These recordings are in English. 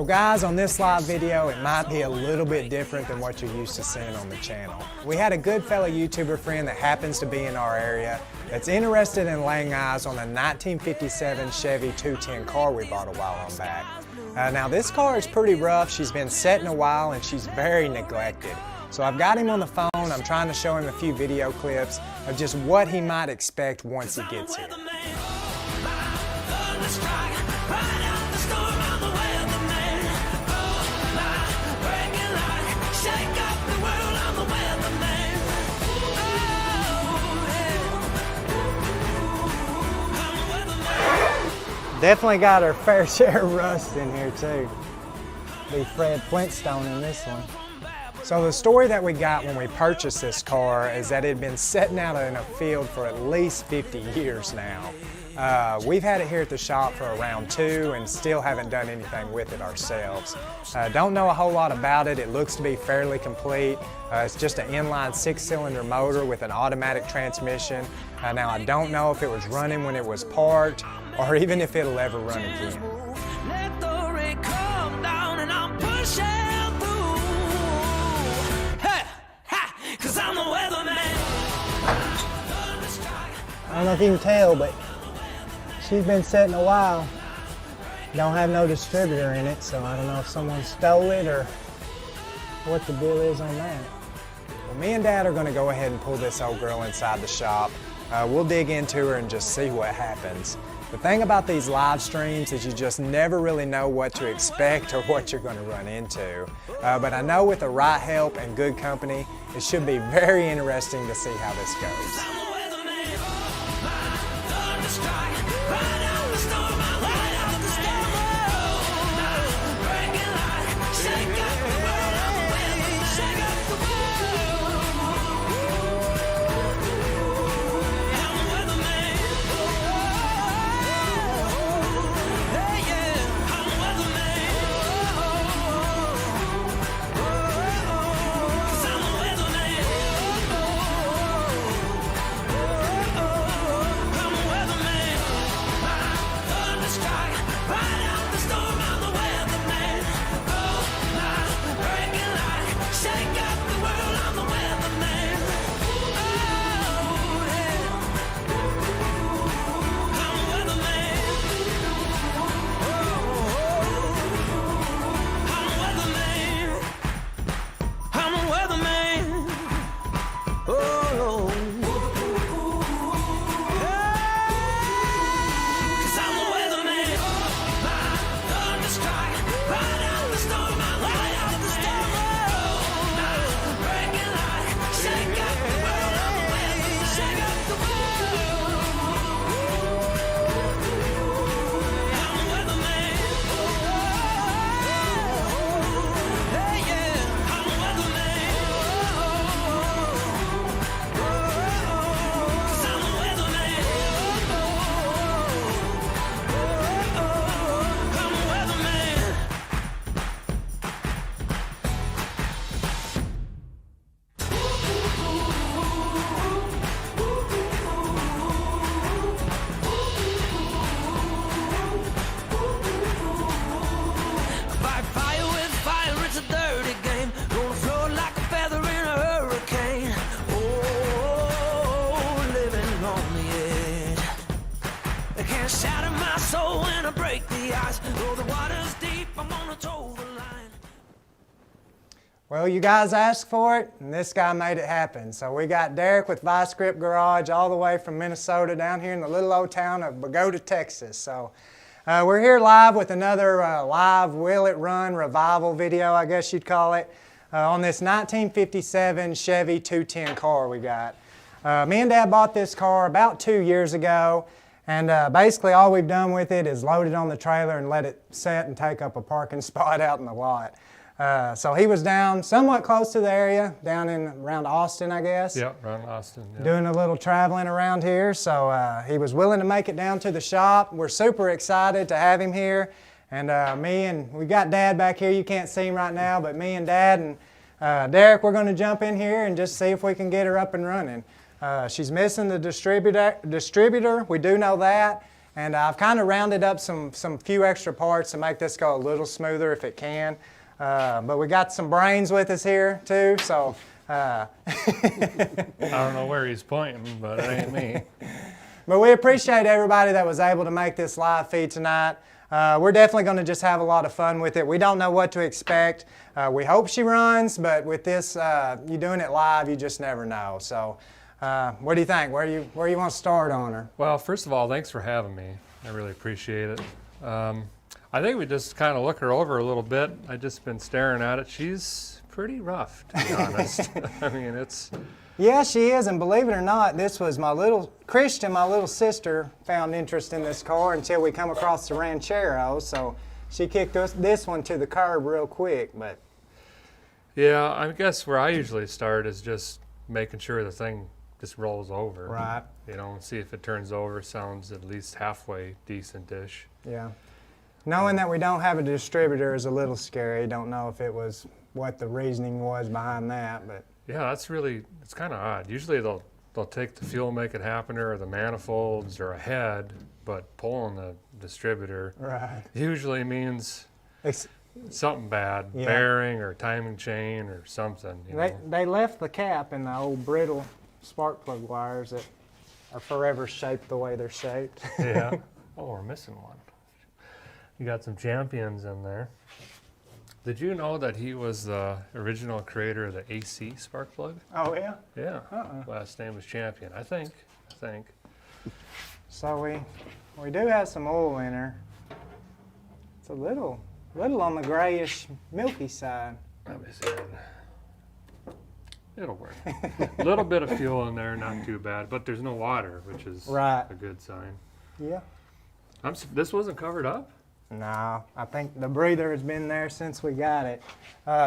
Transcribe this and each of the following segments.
So guys, on this live video, it might be a little bit different than what you're used to seeing on the channel. We had a good fellow YouTuber friend that happens to be in our area that's interested in laying eyes on a 1957 Chevy 210 car we bought a while on back. Now this car is pretty rough, she's been sitting a while and she's very neglected. So I've got him on the phone, I'm trying to show him a few video clips of just what he might expect once he gets here. Definitely got our fair share of rust in here too. Be Fred Flintstone in this one. So the story that we got when we purchased this car is that it had been sitting out in a field for at least 50 years now. We've had it here at the shop for around 2 and still haven't done anything with it ourselves. Don't know a whole lot about it. It looks to be fairly complete. It's just an inline 6-cylinder motor with an automatic transmission. Now I don't know if it was running when it was parked or even if it'll ever run again. Let the rain come down and I'm pushing through. Hey, ha, 'cause I'm the weatherman. I don't know if you can tell, but she's been sitting a while. Don't have no distributor in it, so I don't know if someone stole it or what the deal is on that. Well, me and Dad are going to go ahead and pull this old girl inside the shop. We'll dig into her and just see what happens. The thing about these live streams is you just never really know what to expect or what you're going to run into. But I know with the right help and good company, it should be very interesting to see how this goes. Well, you guys asked for it, and this guy made it happen. So we got Derek with Vice Grip Garage all the way from Minnesota down here in the little old town of Bogata, Texas. So we're here live with another live Will It Run revival video, I guess you'd call it, on this 1957 Chevy 210 car we got. Me and Dad bought this car about 2 years ago, and basically all we've done with it is load it on the trailer and let it set and take up a parking spot out in the lot. So he was down somewhat close to the area, down in around Austin, I guess. Yeah, around Austin. Yeah. Doing a little traveling around here. So he was willing to make it down to the shop. We're super excited to have him here. And we got Dad back here. You can't see him right now, but me and Dad and Derek, we're going to jump in here and just see if we can get her up and running. She's missing the distributor. We do know that. And I've kind of rounded up some few extra parts to make this go a little smoother if it can. But we got some brains with us here too, so. I don't know where he's pointing, but it ain't me. But we appreciate everybody that was able to make this live feed tonight. We're definitely going to just have a lot of fun with it. We don't know what to expect. We hope she runs, but with this, you doing it live, you just never know. So, what do you think? Where you want to start on her? Well, first of all, thanks for having me. I really appreciate it. I think we just kind of look her over a little bit. I've just been staring at it. She's pretty rough, to be honest. I mean, it's... Yeah, she is, and believe it or not, this was my little, Christian, my little sister, found interest in this car until we come across the Ranchero, so she kicked this one to the curb real quick, but... Yeah, I guess where I usually start is just making sure the thing just rolls over. Right. You know, and see if it turns over, sounds at least halfway decent-ish. Yeah. Knowing that we don't have a distributor is a little scary. Don't know if it was what the reasoning was behind that, but... Yeah, that's really, it's kind of odd. Usually they'll take the fuel, make it happen, or the manifolds, or a head, but pulling the distributor usually means something bad, yeah. Bearing or timing chain or something. You know? They left the cap in the old brittle spark plug wires that are forever shaped the way they're shaped. Yeah. Oh, we're missing one. You got some Champions in there. Did you know that he was the original creator of the AC spark plug? Oh, yeah? Yeah. Last name was Champion, I think. So we do have some oil in her. It's a little on the grayish, milky side. Let me see. It'll work. A little bit of fuel in there, not too bad, but there's no water, which is a good sign. Yeah. This wasn't covered up? No, I think the breather has been there since we got it.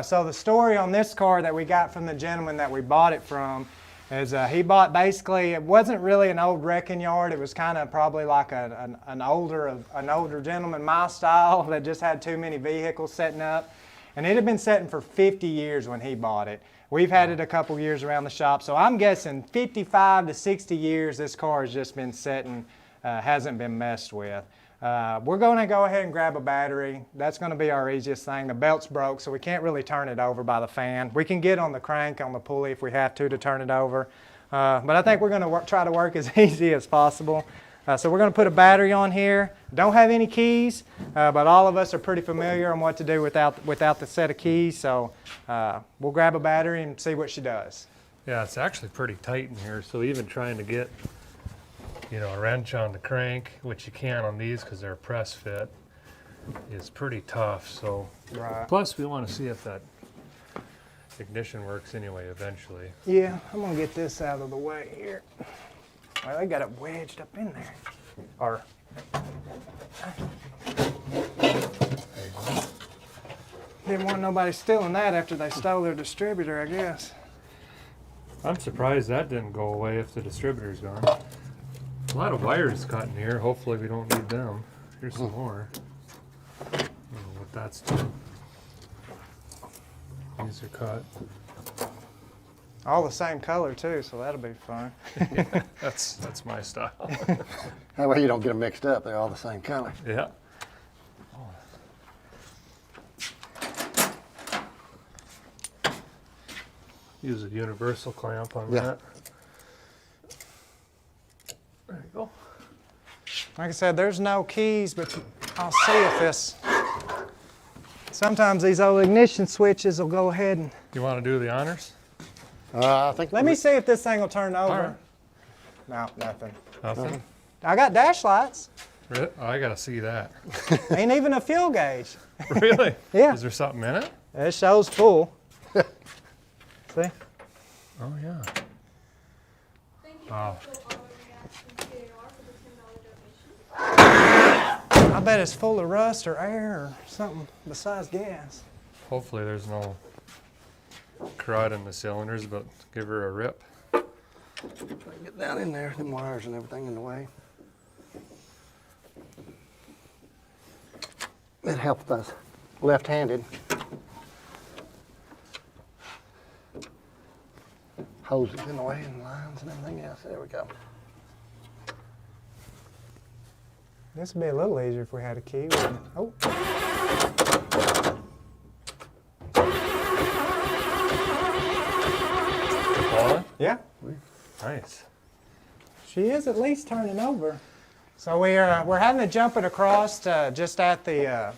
So the story on this car that we got from the gentleman that we bought it from is he bought basically, it wasn't really an old wrecking yard. It was kind of probably like an older gentleman, my style, that just had too many vehicles setting up. And it had been setting for 50 years when he bought it. We've had it a couple years around the shop. So I'm guessing 55 to 60 years this car has just been setting, hasn't been messed with. We're going to go ahead and grab a battery. That's going to be our easiest thing. The belt's broke, so we can't really turn it over by the fan. We can get on the crank on the pulley if we have to turn it over. But I think we're going to try to work as easy as possible. So we're going to put a battery on here. Don't have any keys, but all of us are pretty familiar on what to do without the set of keys. So we'll grab a battery and see what she does. Yeah, it's actually pretty tight in here, so even trying to get a wrench on the crank, which you can on these because they're press fit, is pretty tough. So, plus we want to see if that ignition works anyway eventually. Yeah, I'm gonna get this out of the way here. Well, they got it wedged up in there. Or didn't want nobody stealing that after they stole their distributor, I guess. I'm surprised that didn't go away if the distributor's gone. A lot of wires cut in here. Hopefully we don't need them. Here's some more. I don't know what that's doing. These are cut. All the same color too, so that'll be fun. Yeah, that's my style. That way you don't get them mixed up. They're all the same color. Yeah. Use a universal clamp on that. There you go. Like I said, there's no keys, but I'll see if this... Sometimes these old ignition switches will go ahead and... You want to do the honors? I think. Let me see if this thing will turn over. Right. No, nothing. Nothing? I got dash lights. Really? Oh, I got to see that. Ain't even a fuel gauge. Really? Yeah. Is there something in it? It shows full. See? Oh, yeah. Oh. I bet it's full of rust or air or something besides gas. Hopefully there's no crud in the cylinders, but give her a rip. Try to get down in there, them wires and everything in the way. It helps us left-handed. Hoses in the way and lines and everything else. There we go. This would be a little easier if we had a key, wouldn't it? Oh. Falling? Yeah. Nice. She is at least turning over. So we're having to jump it across to just at the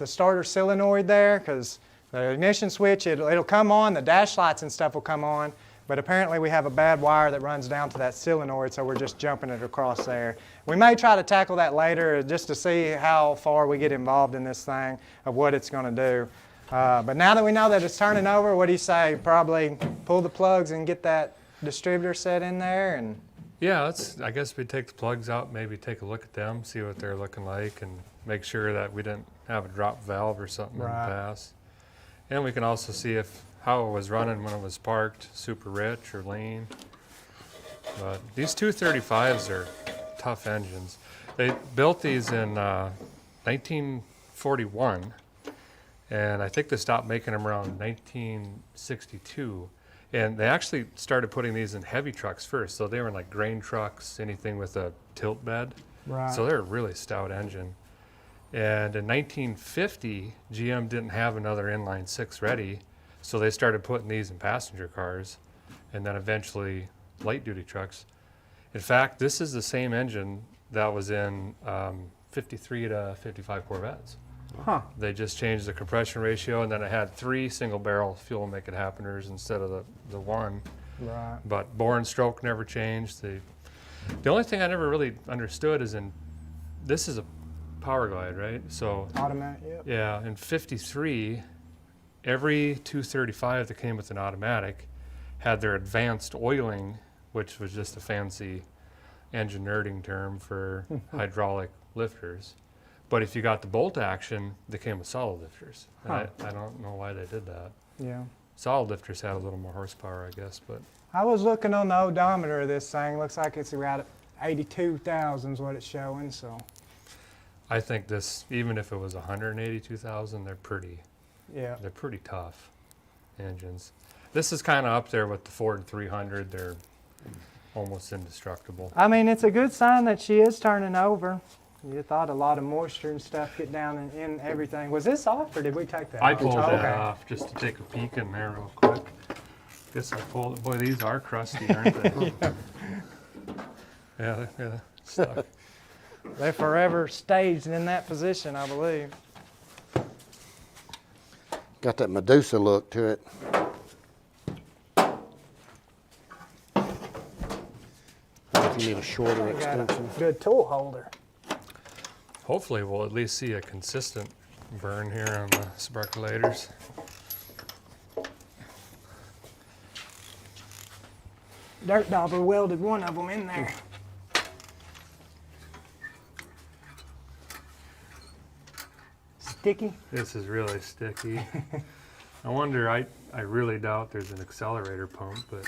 starter solenoid there, because the ignition switch, it'll come on, the dash lights and stuff will come on, but apparently we have a bad wire that runs down to that solenoid, so we're just jumping it across there. We may try to tackle that later just to see how far we get involved in this thing, of what it's going to do. But now that we know that it's turning over, what do you say? Probably pull the plugs and get that distributor set in there? And Yeah, I guess we take the plugs out, maybe take a look at them, see what they're looking like, and make sure that we didn't have a drop valve or something in the past. And we can also see how it was running when it was parked, super rich or lean. But these 235s are tough engines. They built these in 1941, and I think they stopped making them around 1962. And they actually started putting these in heavy trucks first. So they were in like grain trucks, anything with a tilt bed. Right. So they're a really stout engine. And in 1950, GM didn't have another inline six ready. So they started putting these in passenger cars and then eventually light duty trucks. In fact, this is the same engine that was in 53 to 55 Corvettes. Huh. They just changed the compression ratio, and then it had 3 single barrel fuel make it happeners instead of the one. Right. But bore and stroke never changed. The only thing I never really understood is this is a power glide, right? So Automatic, yep. yeah, in 53, every 235 that came with an automatic had their advanced oiling, which was just a fancy engine nerding term for hydraulic lifters. But if you got the bolt action, they came with solid lifters. And I don't know why they did that. Yeah. Solid lifters had a little more horsepower, I guess, but I was looking on the odometer of this thing. Looks like it's around 82,000 is what it's showing. So I think this, even if it was 182,000, they're pretty tough engines. This is kind of up there with the Ford 300. They're almost indestructible. I mean, it's a good sign that she is turning over. You thought a lot of moisture and stuff get down in everything. Was this off, or did we take that I off? pulled Oh, that okay. off just to take a peek in there real quick. Guess I pulled it. Boy, these are crusty, aren't they? Yeah, they're stuck. They're forever staged in that position, I believe. Got that Medusa look to it. I think you need a shorter Got a extension. good tool holder. Hopefully we'll at least see a consistent burn here on the sparkulators. Dirt Dauber welded one of them in there. Sticky. This is really sticky. I wonder, I really doubt there's an accelerator pump, but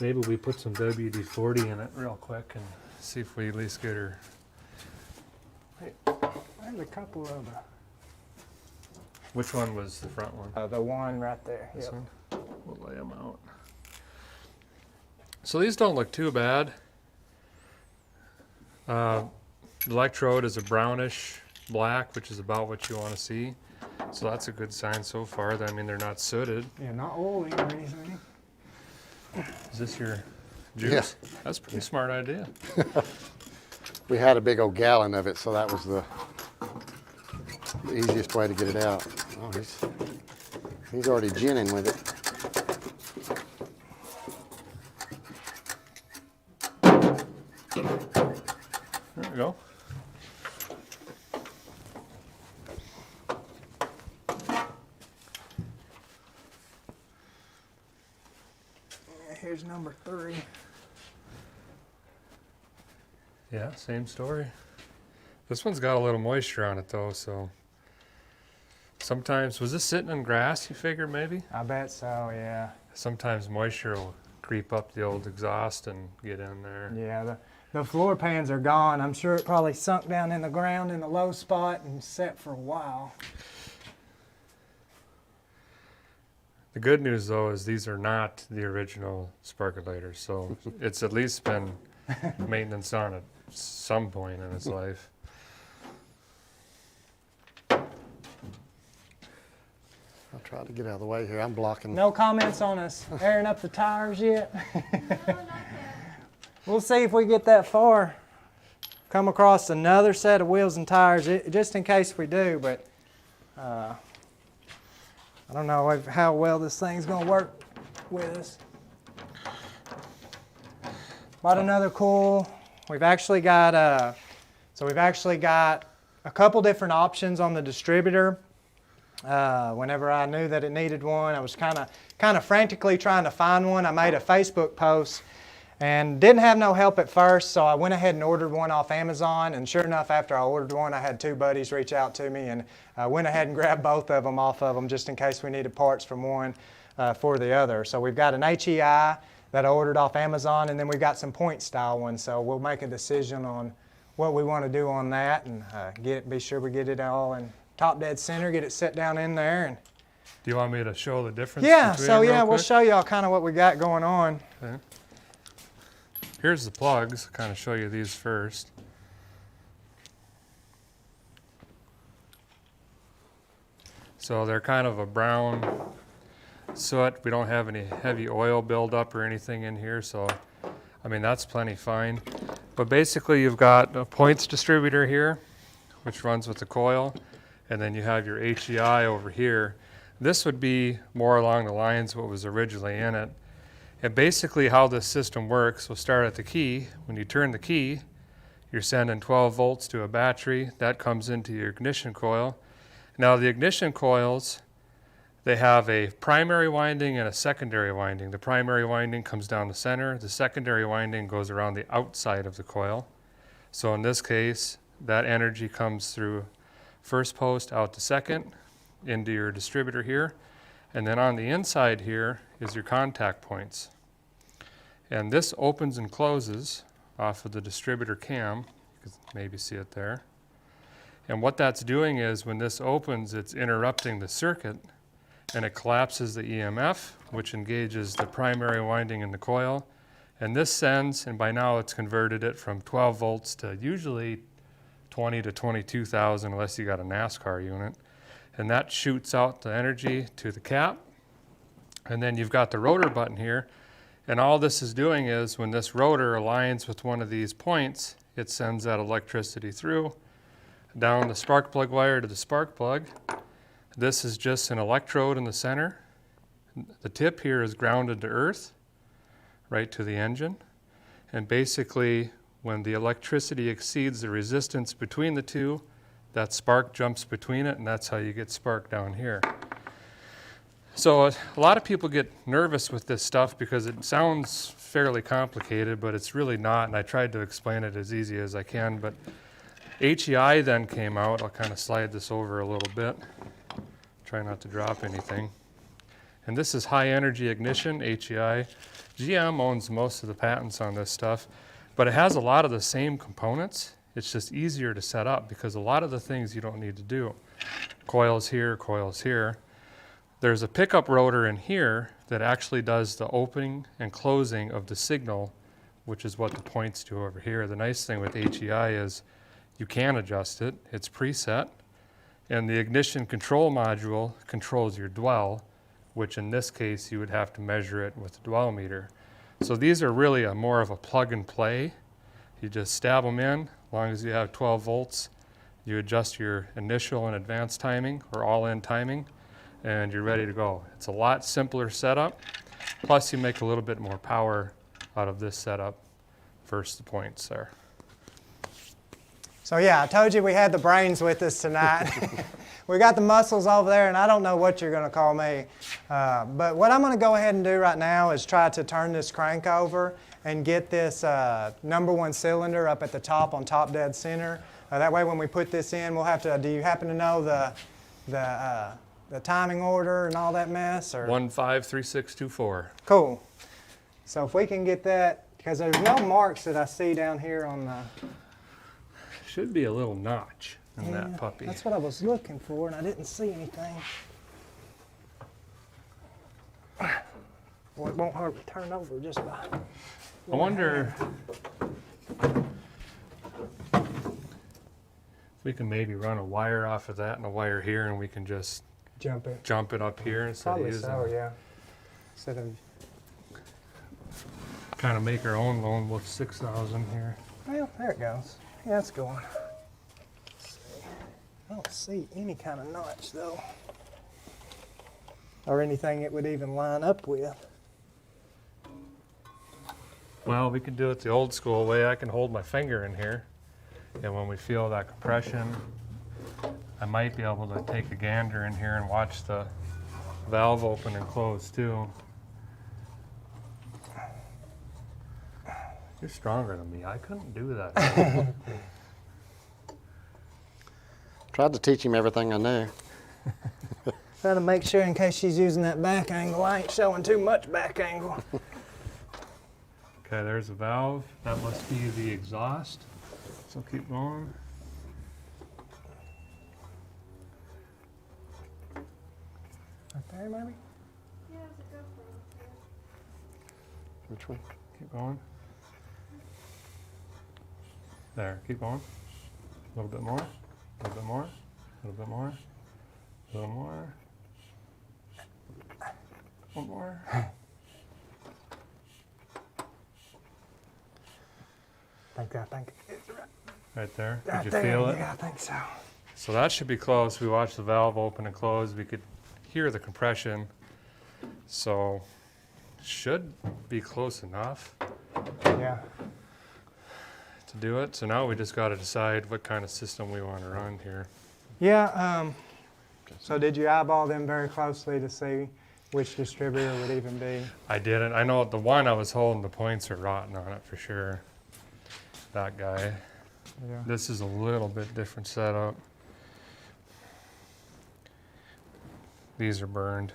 maybe we put some WD-40 in it real quick and see if we at least get her. There's a couple of Which one was the front one? the one right there. This Yep. one? We'll lay them out. So these don't look too bad. The electrode is a brownish black, which is about what you want to see. So that's a good sign so far. I mean, they're not sooted. Yeah, not oily or anything. Is this your juice? Yeah. That's a pretty smart idea. We had a big old gallon of it, so that was the easiest way to get it out. Oh, he's already ginning with it. There we go. Here's number 3. Yeah, same story. This one's got a little moisture on it though, so sometimes, was this sitting in grass, you figure maybe? I bet so, yeah. Sometimes moisture will creep up the old exhaust and get in there. Yeah, the floor pans are gone. I'm sure it probably sunk down in the ground in the low spot and set for a while. The good news though is these are not the original sparkulators, so it's at least been maintenance on at some point in its life. I'll try to get out of the way here. I'm blocking. No comments on us airing up the tires yet? We'll see if we get that far. Come across another set of wheels and tires, just in case we do, but I don't know how well this thing's gonna work with us. Bought another coil. We've actually got a couple different options on the distributor. Whenever I knew that it needed one, I was kind of frantically trying to find one. I made a Facebook post and didn't have no help at first, so I went ahead and ordered one off Amazon, and sure enough, after I ordered one, I had two buddies reach out to me, and I went ahead and grabbed both of them off of them just in case we needed parts from one for the other. So we've got an HEI that I ordered off Amazon, and then we've got some point style ones, so we'll make a decision on what we want to do on that, and be sure we get it all in top dead center, get it set down in there. And do you want me to show the difference? Yeah, between so them real yeah, we'll quick? show y'all kind of what we got going on. Okay. Here's the plugs. Kind of show you these first. So they're kind of a brown soot. We don't have any heavy oil buildup or anything in here, so I mean that's plenty fine. But basically you've got a points distributor here, which runs with the coil, and then you have your HEI over here. This would be more along the lines of what was originally in it. And basically how this system works, we'll start at the key. When you turn the key, you're sending 12 volts to a battery. That comes into your ignition coil. Now the ignition coils, they have a primary winding and a secondary winding. The primary winding comes down the center. The secondary winding goes around the outside of the coil. So in this case, that energy comes through first post out to second into your distributor here. And then on the inside here is your contact points. And this opens and closes off of the distributor cam. You can maybe see it there. And what that's doing is when this opens, it's interrupting the circuit and it collapses the EMF, which engages the primary winding in the coil. And this sends, and by now it's converted it from 12 volts to usually 20 to 22,000 unless you got a NASCAR unit. And that shoots out the energy to the cap. And then you've got the rotor button here. And all this is doing is when this rotor aligns with one of these points, it sends that electricity through, down the spark plug wire to the spark plug. This is just an electrode in the center. The tip here is grounded to earth, right to the engine. And basically, when the electricity exceeds the resistance between the two, that spark jumps between it, and that's how you get spark down here. So a lot of people get nervous with this stuff because it sounds fairly complicated, but it's really not, and I tried to explain it as easy as I can. But HEI then came out. I'll kind of slide this over a little bit. Try not to drop anything. And this is high energy ignition, HEI. GM owns most of the patents on this stuff, but it has a lot of the same components. It's just easier to set up because a lot of the things you don't need to do. Coils here, coils here. There's a pickup rotor in here that actually does the opening and closing of the signal, which is what the points do over here. The nice thing with HEI is you can adjust it. It's preset. And the ignition control module controls your dwell, which in this case you would have to measure it with a dwell meter. So these are really more of a plug and play. You just stab them in. As long as you have 12 volts, you adjust your initial and advanced timing or all-in timing, and you're ready to go. It's a lot simpler setup, plus you make a little bit more power out of this setup versus the points there. So yeah, I told you we had the brains with us tonight. We got the muscles over there, and I don't know what you're going to call me. But what I'm going to go ahead and do right now is try to turn this crank over and get this number one cylinder up at the top on top dead center. That way when we put this in, we'll have to, do you happen to know the timing order and all that mess? Or? 153624. Cool. So if we can get that, because there's no marks that I see down here on the... Should be a little notch in that puppy. That's what I was looking for, and I didn't see anything. Well, it won't hardly turn over just by... I wonder if we can maybe run a wire off of that and a wire here, and we can just Jump it. jump it up here instead of Probably using so, it. yeah. Instead of, Kind of make our own loan with 6,000 here. well, there it goes. Yeah, it's going. Let's see. I don't see any kind of notch though. Or anything it would even line up with. Well, we can do it the old school way. I can hold my finger in here, and when we feel that compression, I might be able to take a gander in here and watch the valve open and close too. You're stronger than me. I couldn't do that. Tried to teach him everything I knew. Trying to make sure in case she's using that back angle, I ain't showing too much back angle. Okay, there's a valve. That must be the exhaust. So keep going. Right there, maybe? Which one? Keep going. There, keep going. A little bit more, a little bit more, a little bit more, a little more. One more. I think it's right. Right there. Right Did you there, feel it? yeah, I think so. So that should be close. We watched the valve open and close. We could hear the compression. So should be close enough Yeah. to do it. So now we just got to decide what kind of system we want to run here. Yeah, so did you eyeball them very closely to see which distributor would even be? I didn't. I know the one I was holding, the points are rotten on it for sure. That guy. Yeah. This is a little bit different setup. These are burned.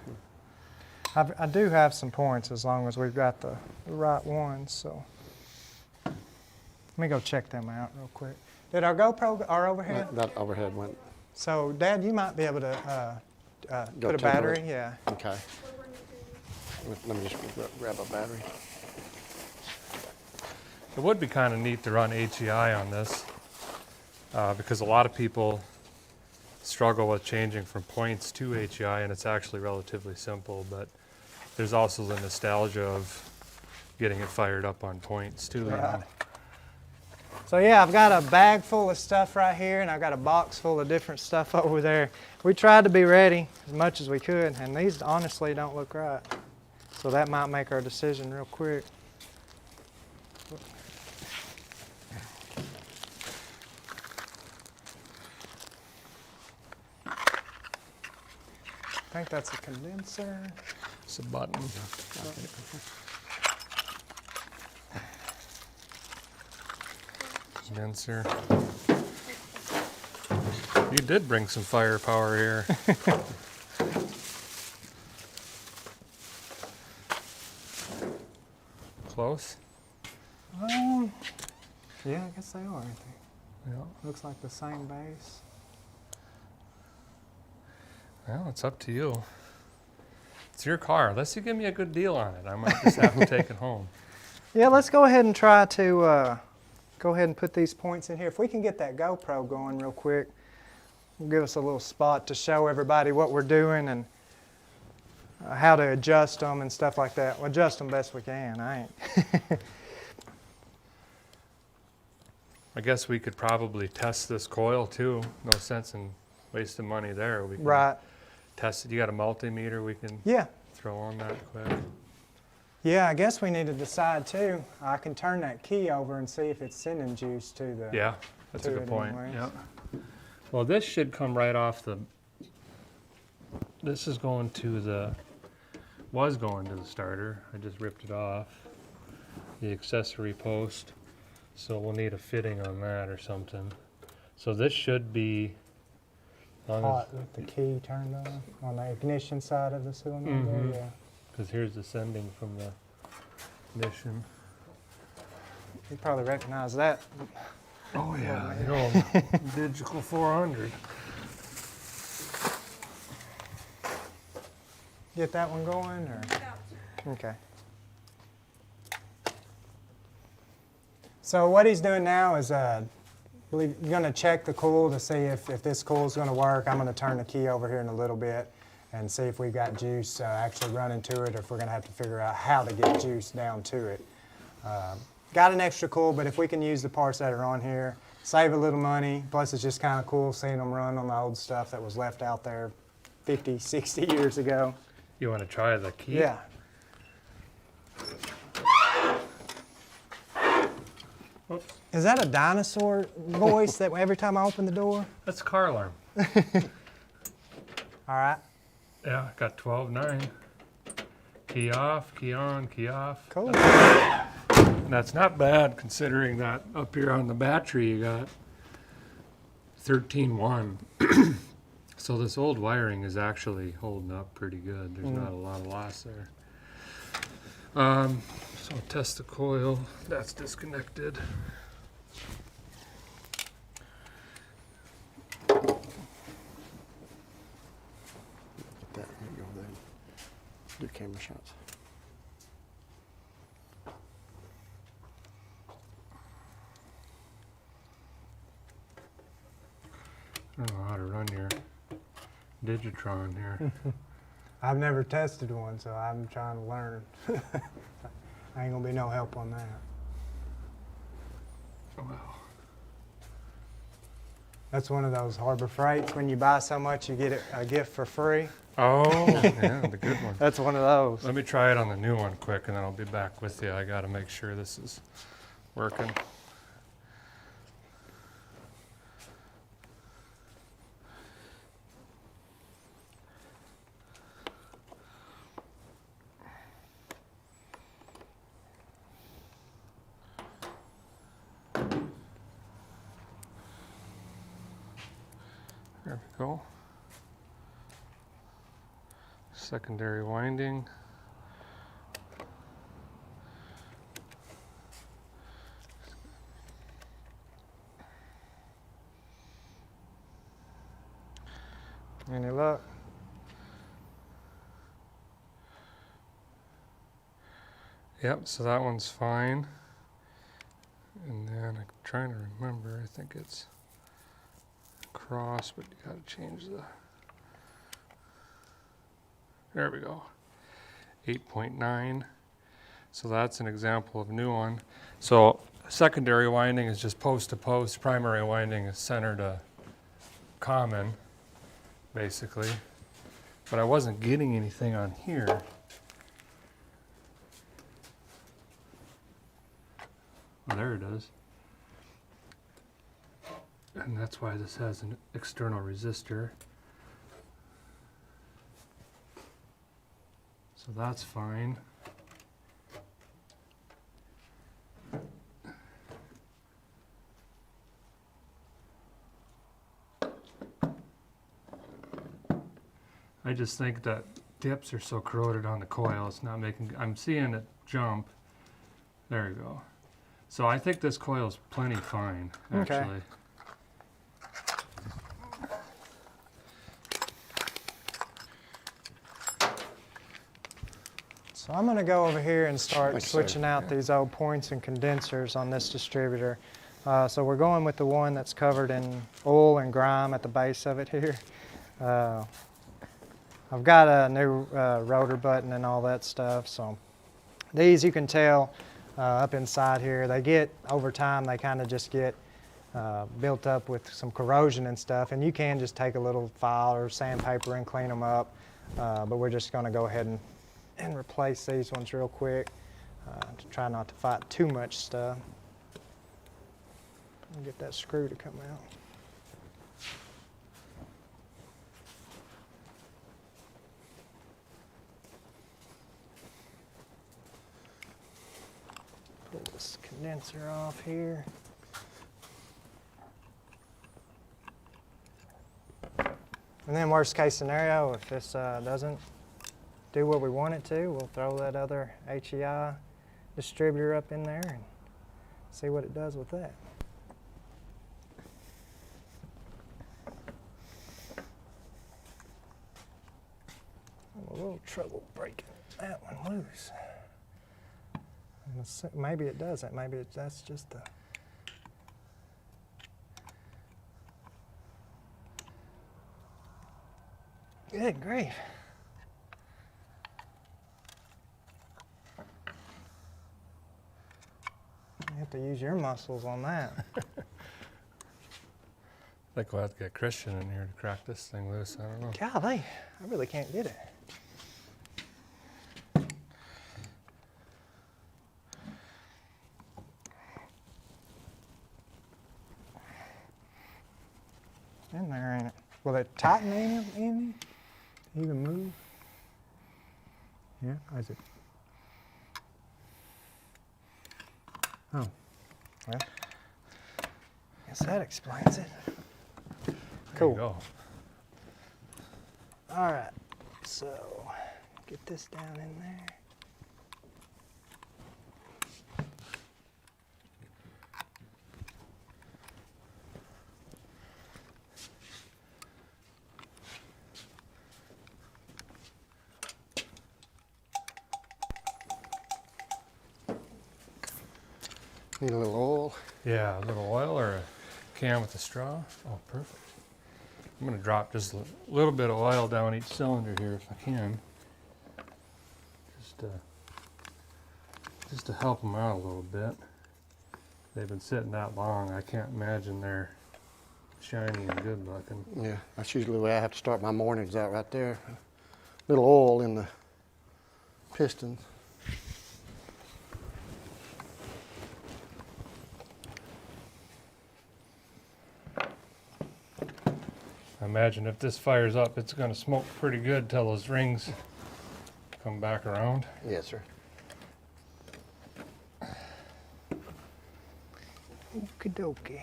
I do have some points as long as we've got the right ones, so. Let me go check them out real quick. Did our GoPro, our overhead? That overhead went. So, Dad, you might be able to Go put a temper battery, it. yeah. Okay. Let me just grab a battery. It would be kind of neat to run HEI on this because a lot of people struggle with changing from points to HEI, and it's actually relatively simple, but there's also the nostalgia of getting it fired up on points too. You know? Right. So yeah, I've got a bag full of stuff right here, and I've got a box full of different stuff over there. We tried to be ready as much as we could, and these honestly don't look right. So that might make our decision real quick. I think that's a condenser. It's a button. Condenser. You did bring some firepower here. Close? Yeah, I guess they are, aren't they? Yeah. Looks like the same base. Well, it's up to you. It's your car. Unless you give me a good deal on it, I might just have to take it home. Yeah, let's go ahead and try to go ahead and put these points in here. If we can get that GoPro going real quick, it'll give us a little spot to show everybody what we're doing and how to adjust them and stuff like that. We'll adjust them best we can. I ain't. I guess we could probably test this coil too. No sense in wasting money there. We can Right. test it. You got a multimeter we can Yeah. throw on that quick. Yeah, I guess we need to decide too. I can turn that key over and see if it's sending juice to the. Yeah, that's a to good it point. anyways. Yeah. Well, this should come right off the. This is going to the. Was going to the starter. I just ripped it off. The accessory post. So we'll need a fitting on that or something. So this should be. Hot with the key turned on the ignition side of the cylinder. Mhm. Yeah. Because here's the sending from the ignition. You probably recognize that. Oh yeah, the old Digital 400. Get that one going, or? Okay. So what he's doing now is going to check the coil to see if this coil is going to work. I'm going to turn the key over here in a little bit. and see if we've got juice actually running to it, or if we're going to have to figure out how to get juice down to it. Got an extra coil, but if we can use the parts that are on here, save a little money, plus it's just kind of cool seeing them run on the old stuff that was left out there 50, 60 years ago. You want to try the key? Yeah. Oops. Is that a dinosaur voice that every time I open the door? That's car alarm. All right. Yeah, got 12.9. Key off, key on, key off. Cool. That's not bad considering that up here on the battery you got 13.1. So this old wiring is actually holding up pretty good. There's not a lot of loss there. So I'll test the coil. That's disconnected. There you go, then. Do camera shots. I don't know how to run your Digitron here. I've never tested one, so I'm trying to learn. Ain't gonna be no help on that. Wow. That's one of those Harbor Freights. When you buy so much, you get a gift for free. Oh, yeah, the good one. That's one of those. Let me try it on the new one quick, and then I'll be back with you. I got to make sure this is working. There we go. Secondary winding. Any luck? Yep, so that one's fine. And then I'm trying to remember, I think it's cross, but you gotta change the, there we go, 8.9. So that's an example of a new one. So secondary winding is just post to post, primary winding is center to common, basically. But I wasn't getting anything on here. Oh, there it is. And that's why this has an external resistor. So that's fine. I just think that dips are so corroded on the coil, it's not making, I'm seeing it jump. There you go. So I think this coil is plenty fine, actually. Okay. So I'm going to go over here and start switching out these old points and condensers on this distributor. So we're going with the one that's covered in oil and grime at the base of it here. I've got a new rotor button and all that stuff. So these, you can tell up inside here, they get, over time, they kind of just get built up with some corrosion and stuff. And you can just take a little file or sandpaper and clean them up. But we're just going to go ahead and replace these ones real quick to try not to fight too much stuff. I'll get that screw to come out. Pull this condenser off here. And then worst case scenario, if this doesn't do what we want it to, we'll throw that other HEI distributor up in there and see what it does with that. I'm a little trouble breaking that one loose. Maybe it doesn't. Maybe that's just the... Good grief. You have to use your muscles on that. I think we'll have to get Christian in here to crack this thing loose. I don't know. Golly, I really can't get it. In there, ain't it? Will it tighten any? Even move? Yeah, is it? Oh, well, guess that explains it. There Cool. you go. All right, so get this down in there. Need a little oil. Yeah, a little oil or a can with a straw. Oh, perfect. I'm gonna drop just a little bit of oil down each cylinder here if I can. Just to help them out a little bit. They've been sitting that long. I can't imagine they're shiny and good looking. Yeah, that's usually the way I have to start my mornings out right there. Little oil in the pistons. I imagine if this fires up, it's gonna smoke pretty good till those rings come back around. Yes, sir. Okie dokie.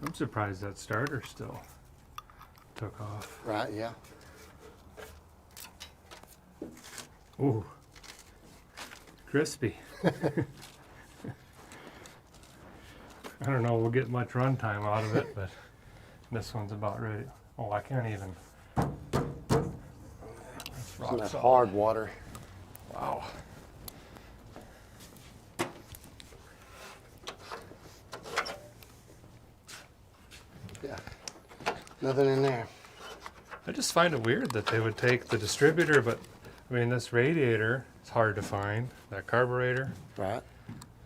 I'm surprised that starter still took off. Right, yeah. Ooh, crispy. I don't know we'll get much run time out of it, but this one's about ready. Oh, I can't even. Isn't that hard water? Wow. Yeah. Nothing in there. I just find it weird that they would take the distributor, but I mean, this radiator is hard to find. That carburetor, Right.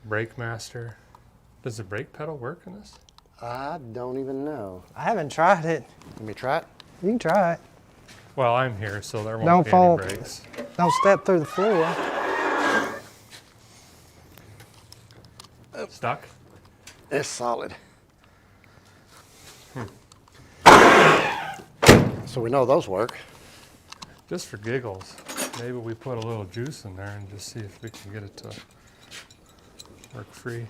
brake master. Does the brake pedal work in this? I don't even know. I haven't tried it. Let me try it. You can try it. Well, I'm here, so there won't Don't be fall. any brakes. Don't step through the floor. Stuck? It's solid. So we know those work. Just for giggles, maybe we put a little juice in there and just see if we can get it to work free.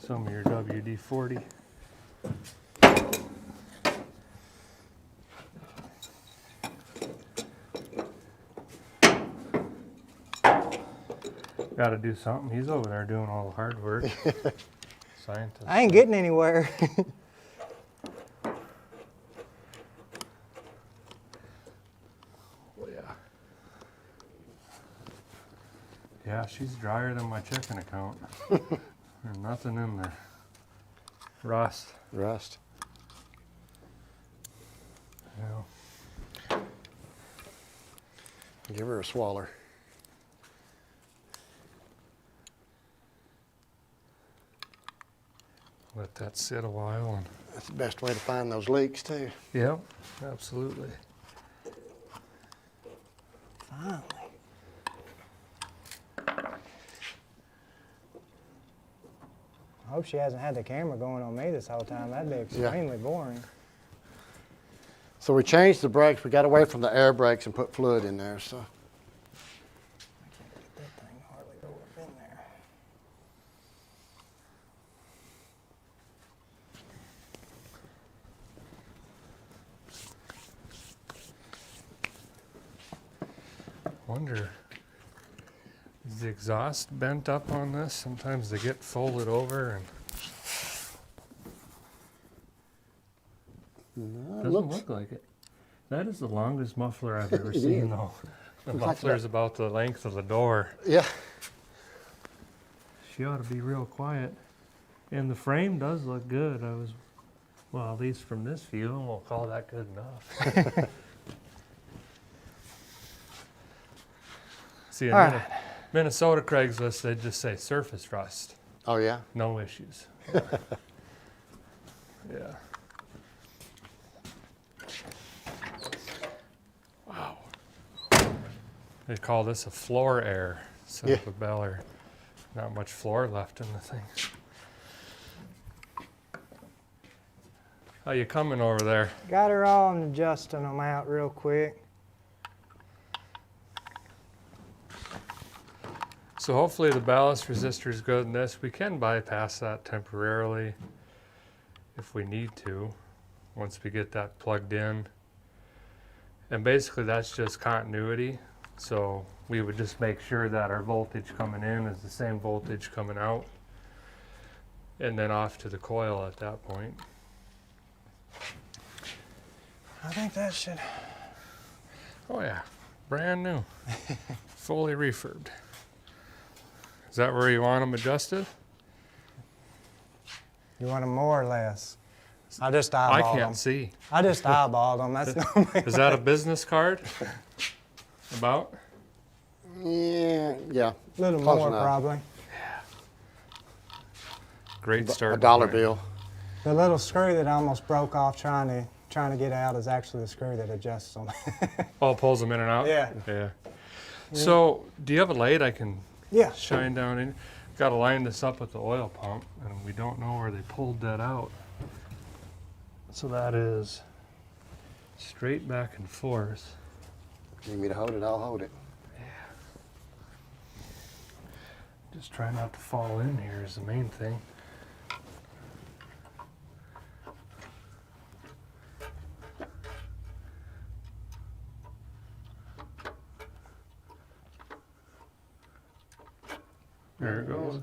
Some of your WD-40. Got to do something. He's over there doing all the hard work. Scientist. I ain't getting anywhere. Oh, yeah. Yeah, she's drier than my chicken account. There's nothing in there. Rust. Rust. Yeah. Give her a swaller. Let that sit a while and. That's the best way to find those leaks too. Yep, absolutely. Finally. I hope she hasn't had the camera going on me this whole time. That'd be extremely boring. So we changed the brakes. We got away from the air brakes and put fluid in there. So I can't get that thing hardly go up in there. Wonder, is the exhaust bent up on this? Sometimes they get folded over and doesn't look like it. That is the longest muffler I've ever It seen is. though. The Looks like muffler's about the length of the door. yeah, She ought to be real quiet. And the frame does look good. Well, at least from this view, and we'll call that good enough. See, in Minnesota Craigslist, they just say surface rust. Oh, yeah? No issues. Yeah. Wow. They call this a floor air instead of a beller. Not much floor left in the thing. How you coming over there? Got her all and adjusting them out real quick. So hopefully the ballast resistor is good in this. We can bypass that temporarily if we need to, once we get that plugged in. And basically that's just continuity. So we would just make sure that our voltage coming in is the same voltage coming out. And then off to the coil at that point. I think that should. Oh yeah, brand new, fully refurbed. Is that where you want them adjusted? You want them more or less? I just eyeballed I them. can't see. I just eyeballed them. That's no. Is that a business card? About? Yeah. A little Close more enough. probably. Great start. A dollar bill. The little screw that almost broke off trying to get out is actually the screw that adjusts them. Oh, pulls them in and out? Yeah. Yeah. So, do you have a light I can Yeah. shine down in? Got to line this up with the oil pump, and we don't know where they pulled that out. So that is straight back and forth. You need me to hold it? I'll hold it. Just try not to fall in here is the main thing. There it goes.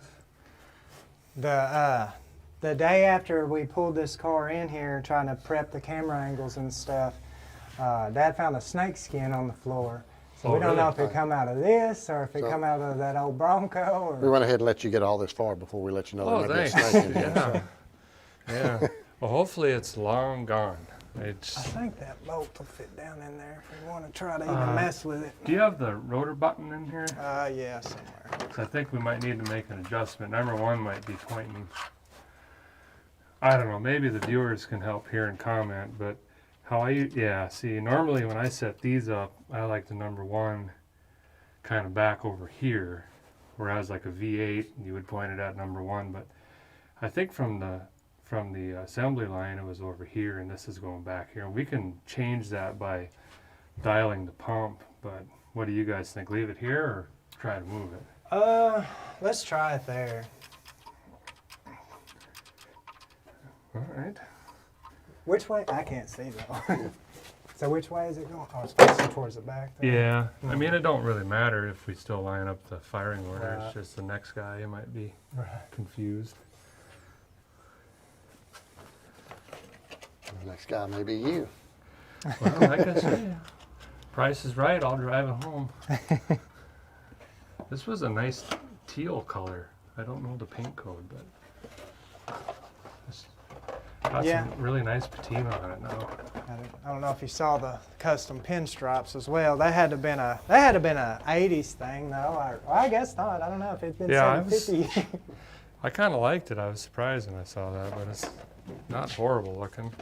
The day after we pulled this car in here, trying to prep the camera angles and stuff, Dad found a snake skin on the floor. So Oh, we don't know really? if it come out of this or if it So- come out of that old Bronco. We Or, went ahead and let you get all this far before we let you know Oh, there might be a thanks. snake in here. Yeah. Yeah. Well, hopefully it's long gone. I It's, think that bolt will fit down in there if we want to try to even mess with it. do you have the rotor button in here? Yeah, somewhere. 'Cause I think we might need to make an adjustment. Number one might be pointing. I don't know, maybe the viewers can help here and comment, but how yeah, see, normally when I set these up, I like the number one kind of back over here, whereas like a V8, you would point it at number one, but I think from the assembly line, it was over here, and this is going back here. We can change that by dialing the pump, but what do you guys think? Leave it here or try to move it? Let's try it there. All right. Which way? I can't see though. So which way is it going? Oh, it's facing towards the back there. Yeah, I mean, it don't really matter if we still line up the firing order. Right. It's just the next guy who might be Right. confused. The next guy may be you. Well, like I said, price is right. I'll drive it home. This was a nice teal color. I don't know the paint code, but it's got Yeah. some really nice patina on it now. I don't know if you saw the custom pinstripes as well. That had to have been a 80s thing though. Or, well, I guess not. I don't know if it's been Yeah, I was- 750. I kind of liked it. I was surprised when I saw that, but it's not horrible looking.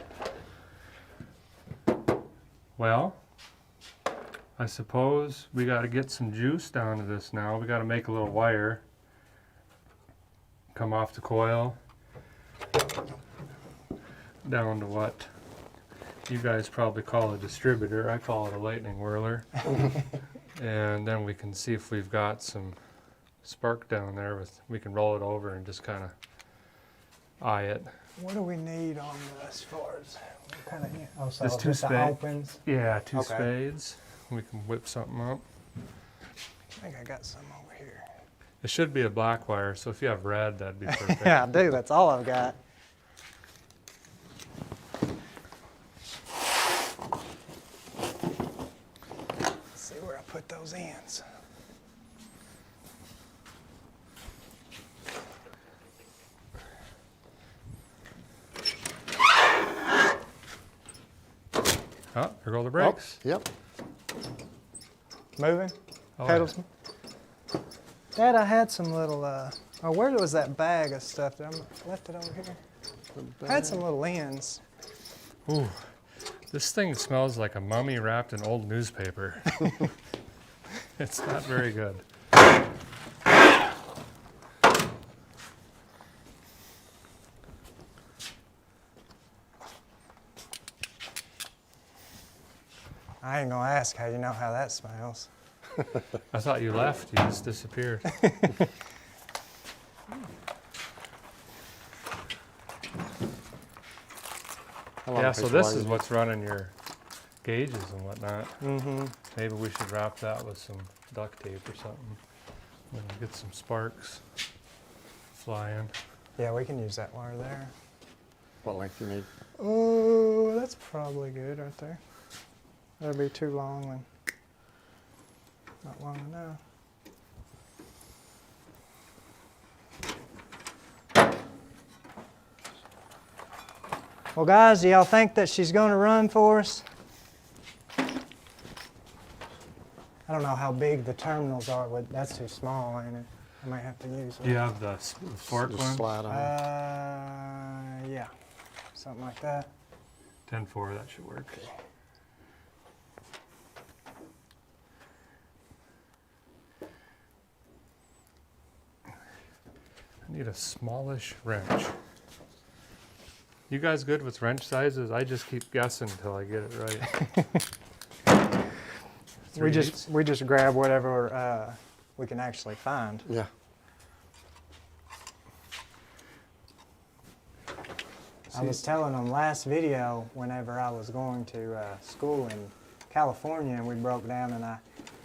Well, I suppose we got to get some juice down to this now. We got to make a little wire come off the coil down to what you guys probably call a distributor. I call it a lightning whirler. And then we can see if we've got some spark down there. We can roll it over and just kind of eye it. What do we need on this as far as what kind of? Oh, so Just two just the spade. opens. Yeah, two Okay. spades. We can whip something up. I think I got some over here. It should be a black wire, so if you have red, that'd be perfect. Yeah, I do. That's all I've got. Let's see where I put those ends. Oh, there go the brakes. Oh, yep. Moving? Oh, Pedals? Dad, I had some little, oh, where was that bag of stuff? I left it over here. I had some little ends. Ooh, this thing smells like a mummy wrapped in old newspaper. It's not very good. I ain't gonna ask how you know how that smells. I thought you left. You just disappeared. Yeah, so this is what's running your gauges and whatnot. Mm-hmm. Maybe we should wrap that with some duct tape or something. And get some sparks flying. Yeah, we can use that wire there. What length you need? Oh, that's probably good right there. That'll be too long and not long enough. Well, guys, do y'all think that she's going to run for us? I don't know how big the terminals are. But that's too small, ain't it? I might have to use Do you have the fork Just one? slide on. Yeah, something like that. 10-4, that should work. I need a smallish wrench. You guys good with wrench sizes? I just keep guessing until I get it right. We just grab whatever we can actually find. Yeah. I was telling them last video whenever I was going to school in California and we broke down and I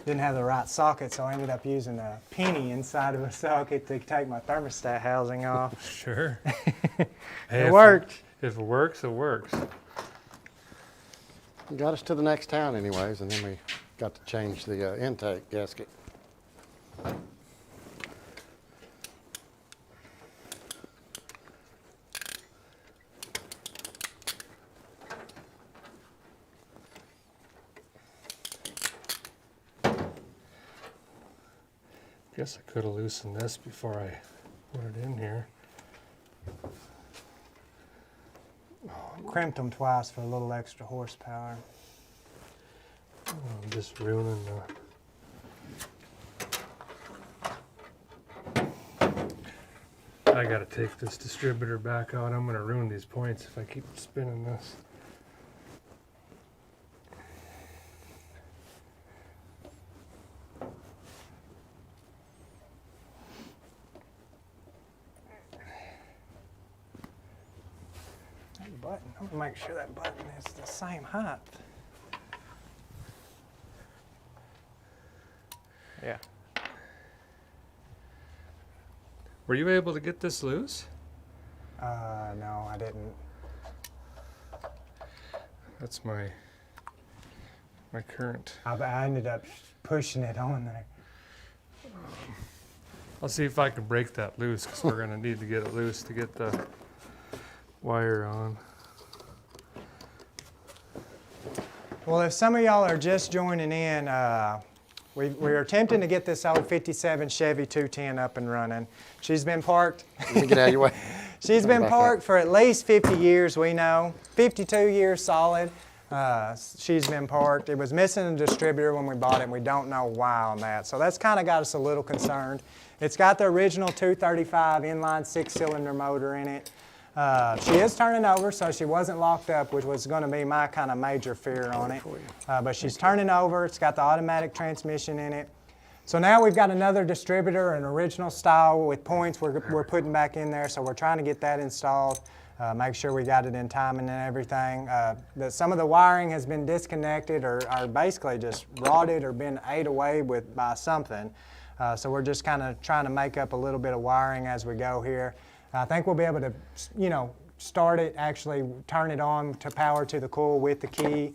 didn't have the right socket, so I ended up using a penny inside of a socket to take my thermostat housing off. Sure. Hey, It worked. If it works, it works. Got us to the next town anyways, and then we got to change the intake gasket. Guess I could have loosened this before I put it in here. Crimped them twice for a little extra horsepower. I'm just ruining the... I gotta take this distributor back out. I'm gonna ruin these points if I keep spinning this. Button. I'm gonna make sure that button is the same height. Yeah. Were you able to get this loose? No, I didn't. That's my current. I ended up pushing it on there. I'll see if I can break that loose because we're gonna need to get it loose to get the wire on. Well, if some of y'all are just joining in, we're attempting to get this old 57 Chevy 210 up and running. She's been parked. Let me get out of your way. She's been parked for at least 50 years, we know. 52 years solid. She's been parked. It was missing a distributor when we bought it, and we don't know why on that. So that's kind of got us a little concerned. It's got the original 235 inline 6-cylinder motor in it. She is turning over, so she wasn't locked up, which was going to be my kind of major fear on it. But she's turning over. It's got the automatic transmission in it. So now we've got another distributor, an original style with points we're putting back in there. So we're trying to get that installed, make sure we got it in timing and everything. Some of the wiring has been disconnected or basically just rotted or been ate away by something. So we're just kind of trying to make up a little bit of wiring as we go here. I think we'll be able to, start it, actually turn it on to power to the coil with the key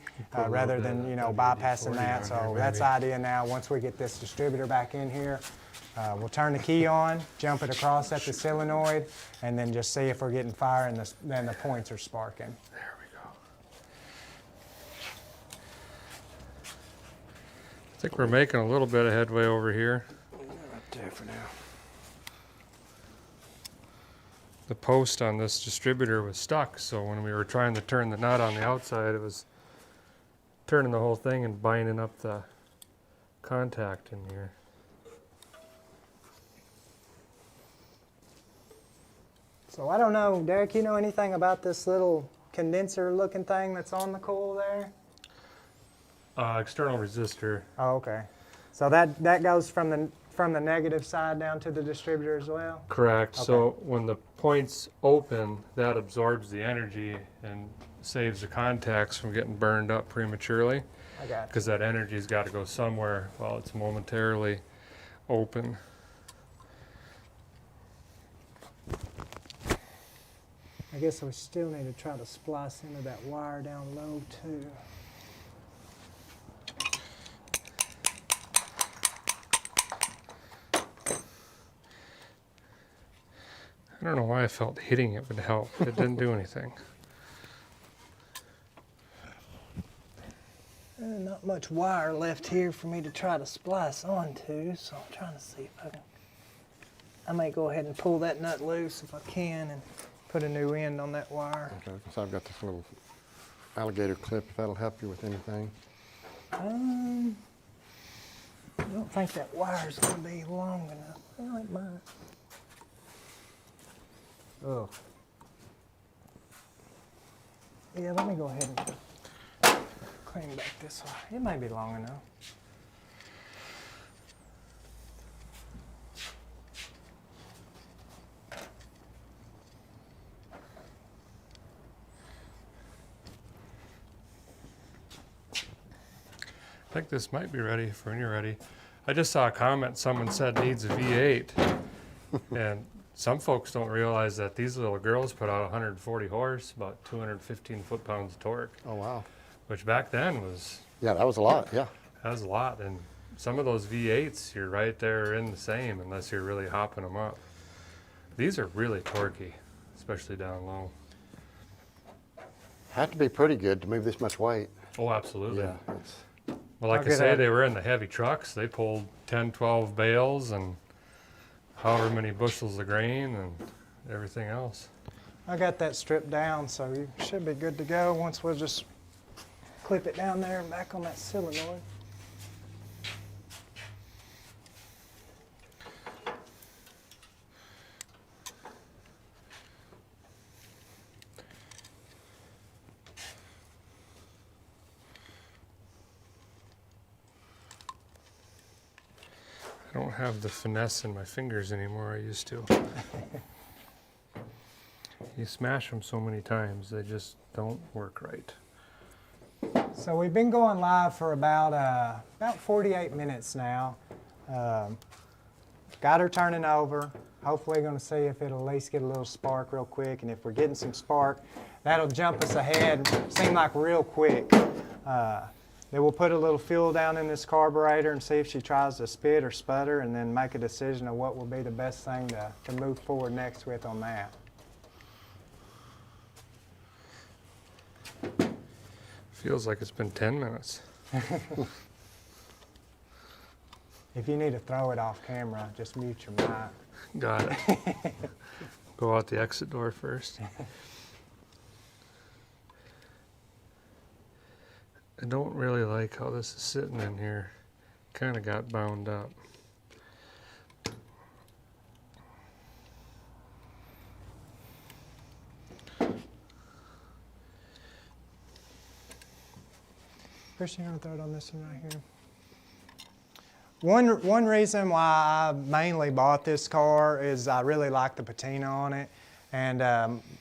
rather than, bypassing that. So that's the idea now. Once we get this distributor back in here, we'll turn the key on, jump it across at the solenoid, and then just see if we're getting fire and then the points are sparking. There we I think we're making a little bit of headway over here. Right there for now. The post on this distributor was stuck, so when we were trying to turn the nut on the outside, it was turning the whole thing and binding up the contact in here. So I don't know, Derek, you know anything about this little condenser looking thing that's on the coil there? External resistor. Oh, okay. So that goes from the negative side down to the distributor as well? Correct. Okay. So when the point's open, that absorbs the energy and saves the contacts from getting burned up prematurely. I got you. Because that energy's got to go somewhere while it's momentarily open. I guess we still need to try to splice into that wire down low too. I don't know why I felt hitting it would help. It didn't do anything. Not much wire left here for me to try to splice onto, so I'm trying to see if I can. I may go ahead and pull that nut loose if I can and put a new end on that wire. Okay, so I've got this little alligator clip, if that'll help you with anything. I don't think that wire's going to be long enough. Well, it might. Oh. Yeah, let me go ahead and clean back this wire. It may be long enough. I think this might be ready for when you're ready. I just saw a comment, someone said needs a V8. And some folks don't realize that these little girls put out 140 horse, about 215 foot-pounds of torque, Oh, wow. which back then was, Yeah, that was a lot, yeah. that was a lot. And some of those V8s, you're right there in the same unless you're really hopping them up. These are really torquey, especially down low. Had to be pretty good to move this much weight. Oh, absolutely. Yeah, it's, Well, like I'll I get say, that. they were in the heavy trucks. They pulled 10, 12 bales and however many bushels of grain and everything else. I got that stripped down, so you should be good to go once we'll just clip it down there and back on that solenoid. I don't have the finesse in my fingers anymore I used to. You smash them so many times, they just don't work right. So we've been going live for about 48 minutes now. Got her turning over. Hopefully going to see if it'll at least get a little spark real quick, and if we're getting some spark, that'll jump us ahead, seem like real quick. Then we'll put a little fuel down in this carburetor and see if she tries to spit or sputter, and then make a decision of what will be the best thing to move forward next with on that. Feels like it's been 10 minutes. If you need to throw it off camera, just mute your mic. Got it. Go out the exit door first. I don't really like how this is sitting in here. Kind of got bound up. Christian, you want to throw it on this one right here? One reason why I mainly bought this car is I really like the patina on it. And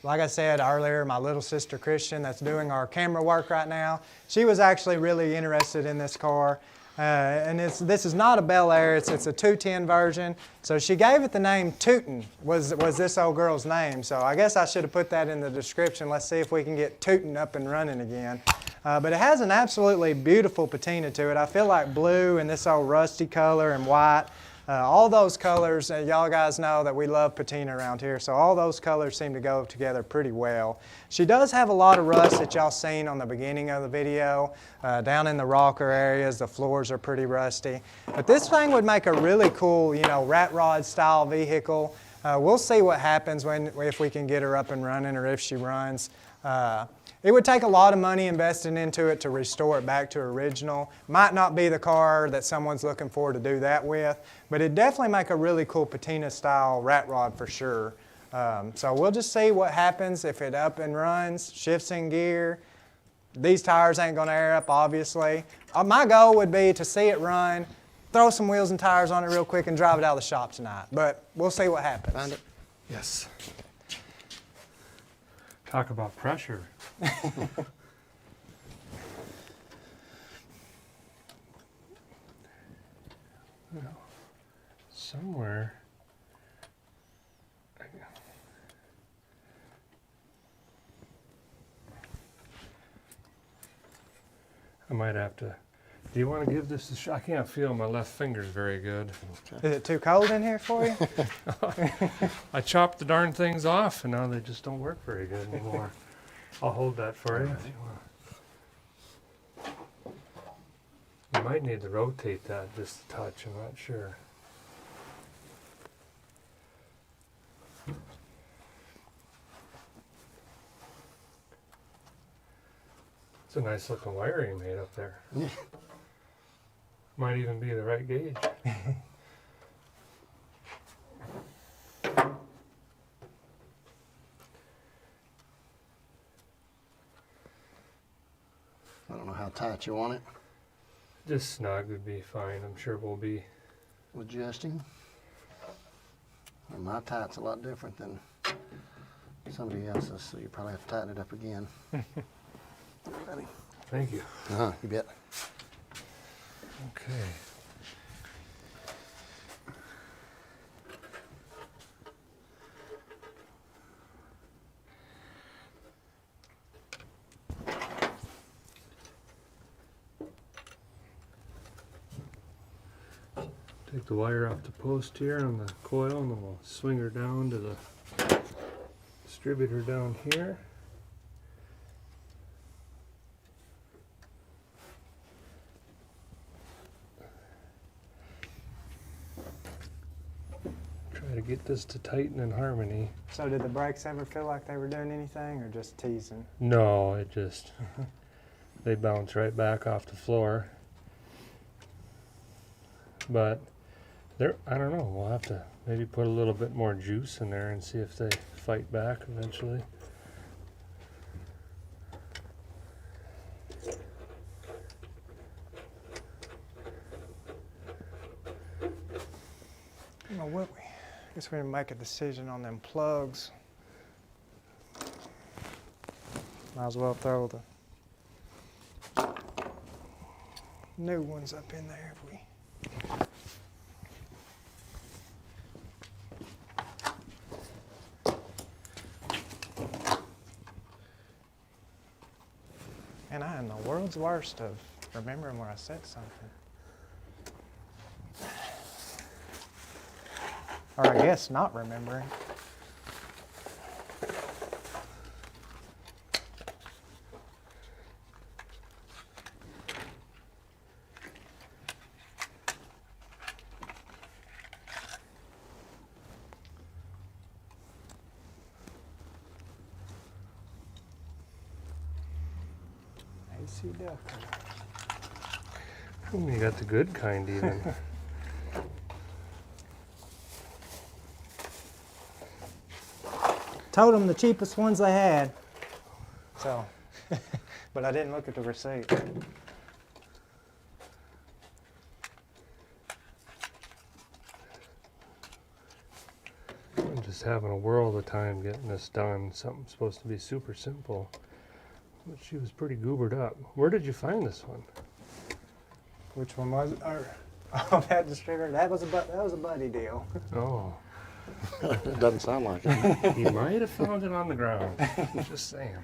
like I said earlier, my little sister Christian that's doing our camera work right now, she was actually really interested in this car. And this is not a Bel Air, it's a 210 version. So she gave it the name Tootin' was this old girl's name. So I guess I should have put that in the description. Let's see if we can get Tootin' up and running again. But it has an absolutely beautiful patina to it. I feel like blue and this old rusty color and white All those colors, y'all guys know that we love patina around here, so all those colors seem to go together pretty well. She does have a lot of rust that y'all seen on the beginning of the video. Down in the rocker areas, the floors are pretty rusty. But this thing would make a really cool, you know, rat rod style vehicle. We'll see what happens if we can get her up and running or if she runs. It would take a lot of money invested into it to restore it back to original. Might not be the car that someone's looking for to do that with, but it'd definitely make a really cool patina style rat rod for sure. So we'll just see what happens if it up and runs, shifts in gear. These tires ain't gonna air up, obviously. My goal would be to see it run, throw some wheels and tires on it real quick and drive it out of the shop tonight. But we'll see what happens. Find it. Yes. Talk about pressure. Well, somewhere. I might have to. Do you want to give this a shot? I can't feel my left fingers very good. Is it too cold in here for you? I chopped the darn things off and now they just don't work very good anymore. I'll hold that for you if you want. You might need to rotate that just a touch, I'm not sure. It's a nice looking wire you made up there. Might even be the right gauge. I don't know how tight you want it. Just snug would be fine. I'm sure we'll be. Adjusting. Well, my tight's a lot different than somebody else's, so you probably have to tighten it up again. Ready? Thank you. You bet. Okay. Take the wire off the post here on the coil and then we'll swing her down to the distributor down here. Try to get this to tighten in harmony. So did the brakes ever feel like they were doing anything or just teasing? No, it just, they bounce right back off the floor. But I don't know, we'll have to maybe put a little bit more juice in there and see if they fight back eventually. You know what, I guess we're gonna make a decision on them plugs. Might as well throw the new ones up in there if we. And I am the world's worst of remembering where I said something. Or I guess not remembering. AC Delta. You got the good kind even. Told them the cheapest ones they had. So, but I didn't look at the receipt. I'm just having a world of time getting this done. Something supposed to be super simple. But she was pretty goobered up. Where did you find this one? Which one was it? Oh, that distributor. That was a buddy deal. Oh. It doesn't sound like it. You might have found it on the ground. Just saying.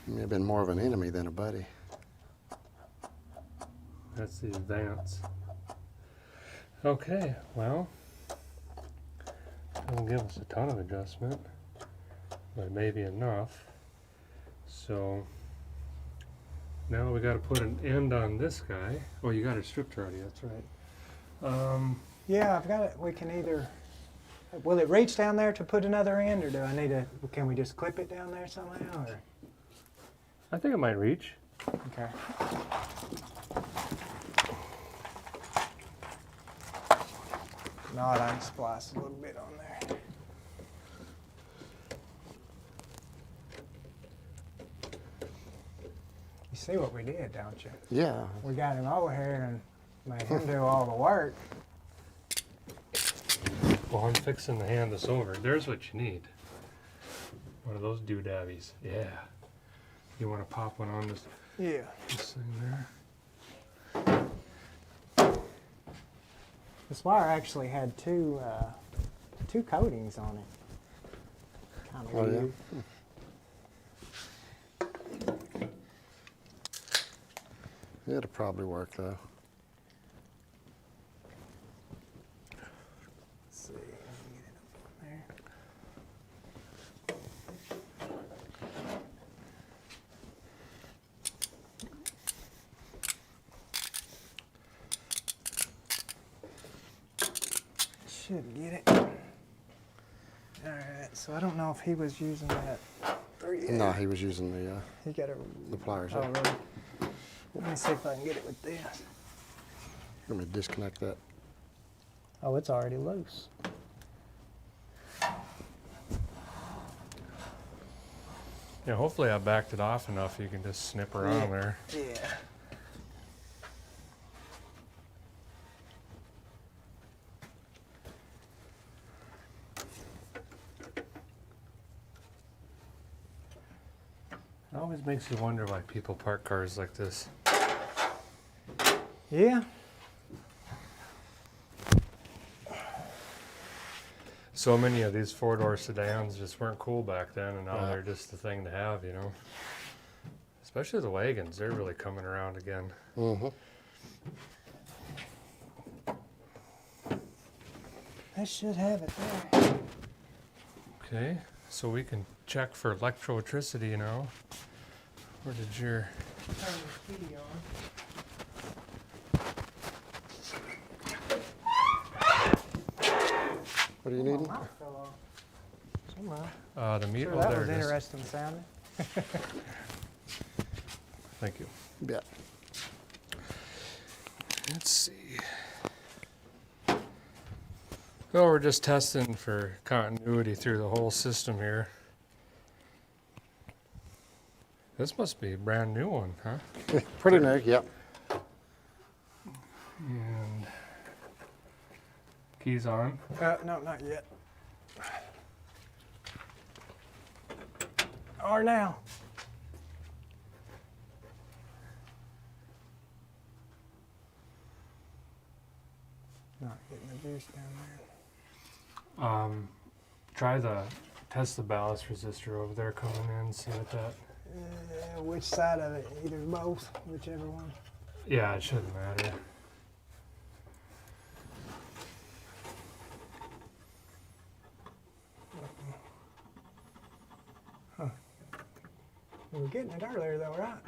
You may have been more of an enemy than a buddy. That's the Advance. Okay, well, doesn't give us a ton of adjustment, but maybe enough. So now we got to put an end on this guy. Oh, you got it stripped already. That's right. Yeah, I've got it. We can either. Will it reach down there to put another end, or do I need to? Can we just clip it down there somehow? Or? I think it might reach. Okay. Not, I can splice a little bit on there. You see what we did, don't you? Yeah. We got him over here and made him do all the work. Well, I'm fixing to hand this over. There's what you need. One of those doodabbies. Yeah. You want to pop one on this thing there? This wire actually had two coatings on it. Kind of weird. Yeah. It'll probably work though. Let's see. Let me get it up on there. Should get it. All right. So I don't know if he was using that. No, he was using He got the pliers. Oh, really? Let me see if I can get it with this. Let me disconnect that. Oh, it's already loose. Yeah, hopefully I backed it off enough you can just snip around there. Yeah. It always makes you wonder why people park cars like this. Yeah. So many of these four-door sedans just weren't cool back then, and now Right. they're just the thing to have, you know. Especially the wagons, they're really coming around again. Mm-hmm. I should have it there. Okay, so we can check for electricity now. Where did your... Turn the key on. What are you needing? My mouth fell off. the meter? Sure, Oh, that there was it is. interesting sounding. Thank you. Yeah. Let's see. Well, we're just testing for continuity through the whole system here. This must be a brand new one, huh? Pretty new, yep. And keys on. No, not yet. Or now. Not getting the juice down Test the ballast resistor over there coming in, see what that... there. Which side of it? Either both, whichever one. Yeah, it shouldn't matter. We were getting it earlier though, right?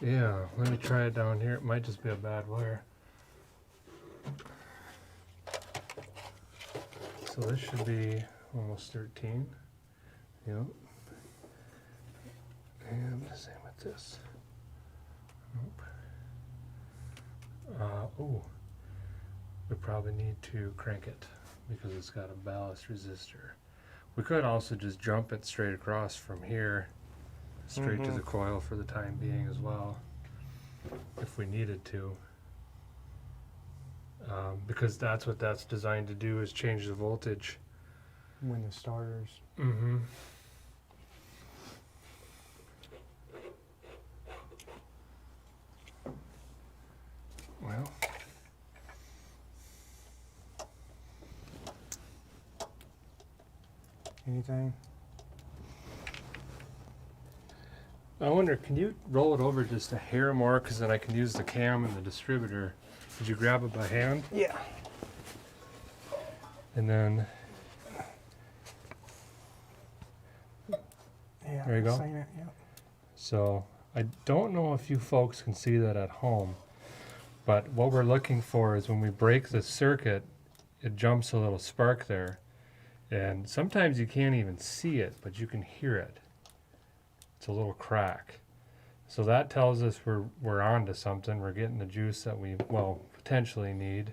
Yeah, let me try it down here. It might just be a bad wire. So this should be almost 13. Yep. And the same with this. Nope. Oh, we probably need to crank it because it's got a ballast resistor. We could also just jump it straight across from here, straight to the coil for the time being as well, if we needed to. Because that's what that's designed to do, is change the voltage. When the starters. Mm-hmm. Well, Anything? I wonder, can you roll it over just a hair more, because then I can use the cam and the distributor. Did you grab it by hand? Yeah. And then, Yeah. There you go. I've seen it, yeah. so I don't know if you folks can see that at home, but what we're looking for is when we break the circuit, it jumps a little spark there. And sometimes you can't even see it, but you can hear it. It's a little crack. So that tells us we're onto something. We're getting the juice that we, well, potentially need.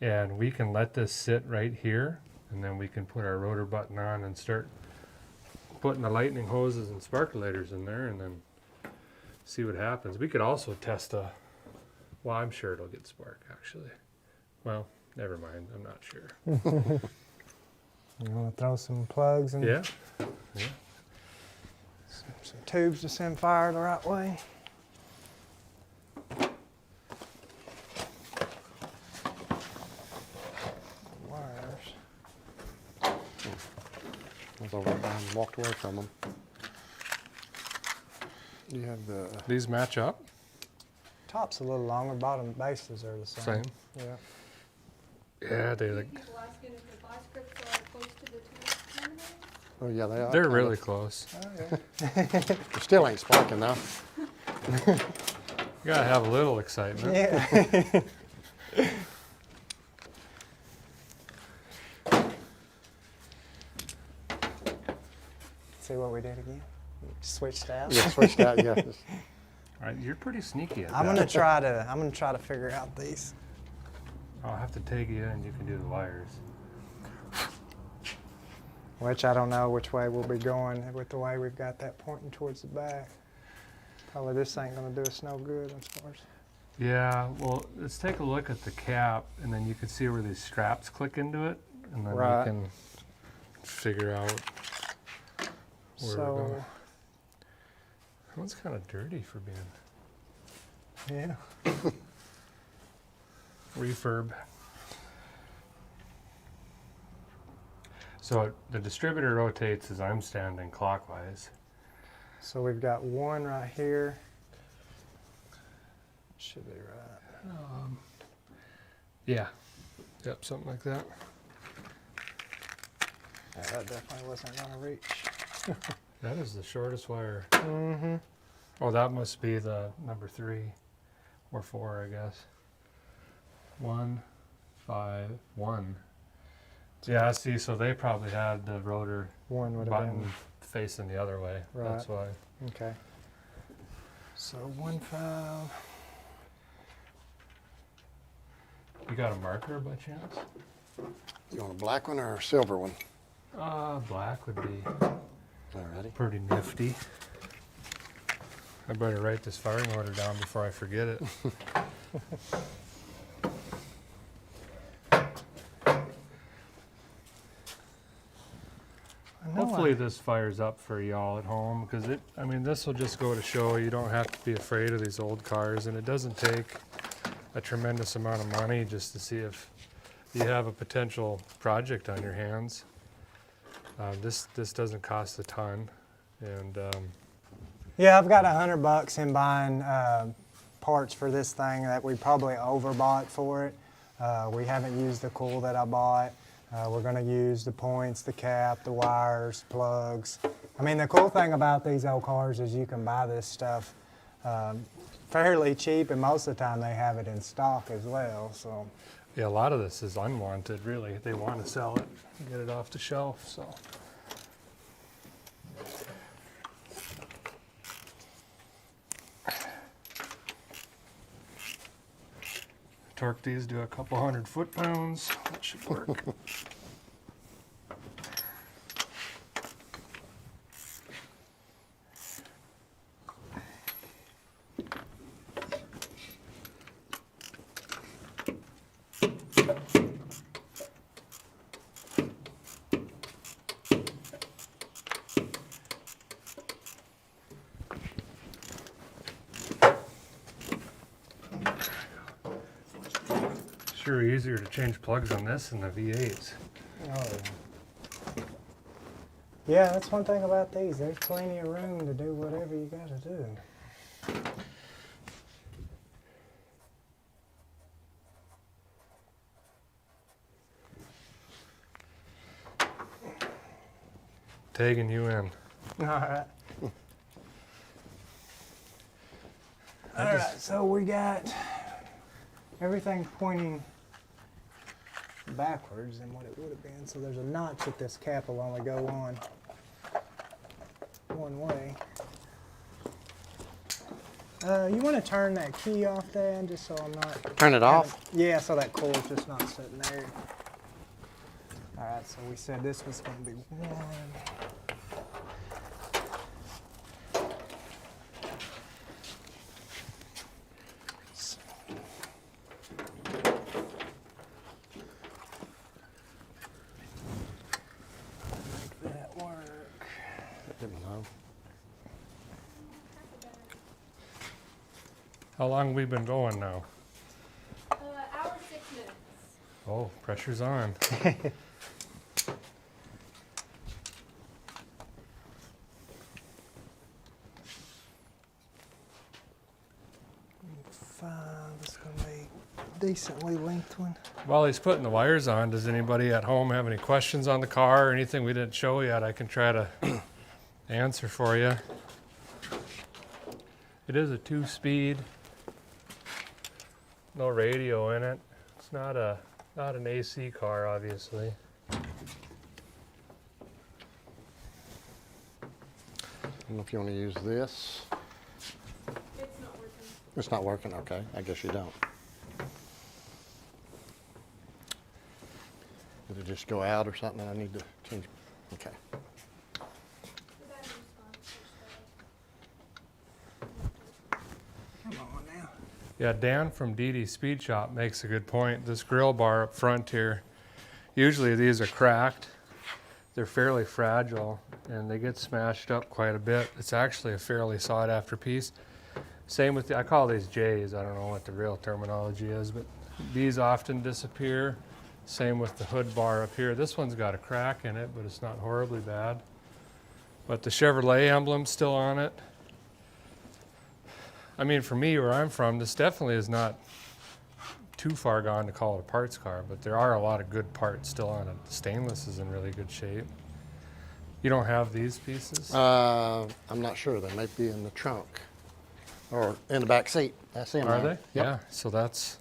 And we can let this sit right here, and then we can put our rotor button on and start putting the lightning hoses and sparkulators in there, and then see what happens. We could also test well, I'm sure it'll get spark, actually. Well, never mind, I'm not sure. You want to throw some plugs and Yeah? some tubes to send fire the right way? Wires. I was over there and walked away from them. You have the. These match up? Top's a little longer, bottom bases are the same. Same. Yeah. Yeah, they like, People asking if the vice grips are close to the terminals? Oh yeah, they are. they're kind really of. close. They still ain't sparking though. You gotta have a little excitement. Yeah. See what we did again? Switched out. Yeah, switched out. Yeah. Just- All right, you're pretty sneaky at I'm that. gonna try to figure out these. I'll have to take you and you can do the wires. Which I don't know which way we'll be going with the way we've got that pointing towards the back. Probably this ain't gonna do us no good as far as. Yeah, well, let's take a look at the cap, and then you can see where these straps click into it, and then Right. we can figure out where we're going. So, That one's kind of dirty for being yeah. refurb. So the distributor rotates as I'm standing clockwise. So we've got one right here. Should be right. Yeah. Yep, something like that. Yeah, that definitely wasn't gonna reach. That is the shortest wire. Mm-hmm. Oh, that must be the number 3 or 4, I guess. 1, 5, 1. Yeah, see, so they probably had the rotor One would have button been. facing the other way. That's why. Okay. So 1.5. You got a marker by chance? You want a black one or a silver one? Black would be Alrighty. pretty nifty. I better write this firing order down before I forget it. Hopefully this fires up for y'all at home, because I mean, this will just go to show you don't have to be afraid of these old cars, and it doesn't take a tremendous amount of money just to see if you have a potential project on your hands. This doesn't cost a ton, and Yeah, I've got $100 in buying parts for this thing that we probably overbought for it. We haven't used the coil that I bought. We're going to use the points, the cap, the wires, plugs. I mean, the cool thing about these old cars is you can buy this stuff fairly cheap, and most of the time they have it in stock as well. So, yeah, a lot of this is unwanted, really. They want to sell it, get it off the shelf, so. Torque these to a couple 100 foot-pounds. That should work. Sure easier to change plugs on this than the V8s. oh, Yeah, that's one thing about these. There's plenty of room to do whatever you got to do. Tagging you in. All right. All right, so we got everything pointing backwards than what it would have been. So there's a notch that this cap will only go on one way. You want to turn that key off, Dad, just so I'm not... Turn it off? Yeah, so that coil's just not sitting there. All right, so we said this was going to be 1. Make that work. No. How long have we been going now? Hour 6 minutes. Oh, pressure's on. It's going to be a decently length one. While he's putting the wires on, does anybody at home have any questions on the car or anything we didn't show yet? I can try to answer for you. It is a 2-speed, no radio in it. It's not an AC car, obviously. I don't know if you want to use this. It's not working. It's not working, okay. I guess you don't. Did it just go out or something? I need to change. Okay. The battery's gone. Come on now. Yeah, Dan from DD Speed Shop makes a good point. This grill bar up front here, usually these are cracked. They're fairly fragile and they get smashed up quite a bit. It's actually a fairly sought after piece. Same with I call these J's. I don't know what the real terminology is, but these often disappear. Same with the hood bar up here. This one's got a crack in it, but it's not horribly bad. But the Chevrolet emblem's still on it. I mean, for me, where I'm from, this definitely is not too far gone to call it a parts car, but there are a lot of good parts still on it. The stainless is in really good shape. You don't have these pieces? I'm not sure. They might be in the trunk or in the back seat. That's in Are there. they? Yep. Yeah, so that's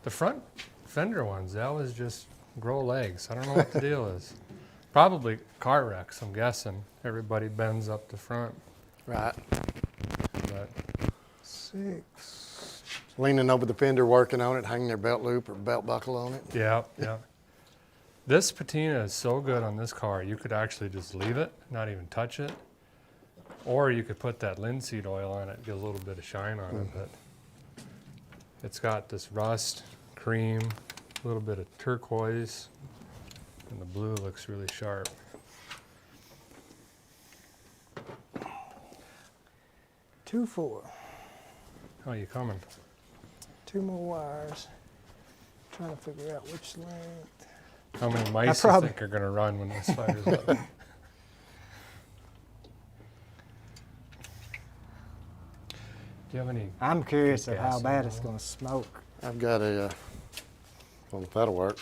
the front fender ones. That was just grow legs. I don't know what the deal is. Probably car wrecks, I'm guessing. Everybody bends up the front. Right. But 6. Leaning over the fender, working on it, hanging their belt loop or belt buckle on it. yeah, yeah. This patina is so good on this car. You could actually just leave it, not even touch it. Or you could put that linseed oil on it, get a little bit of shine on it. But it's got this rust, cream, a little bit of turquoise, and the blue looks really sharp. 2-4. How you coming? 2 more wires. Trying to figure out which length. How many mice you think are going to run when this fires up? Do you have any? I'm curious of gas how in bad it? it's going to smoke. I've got a, well, if that'll work.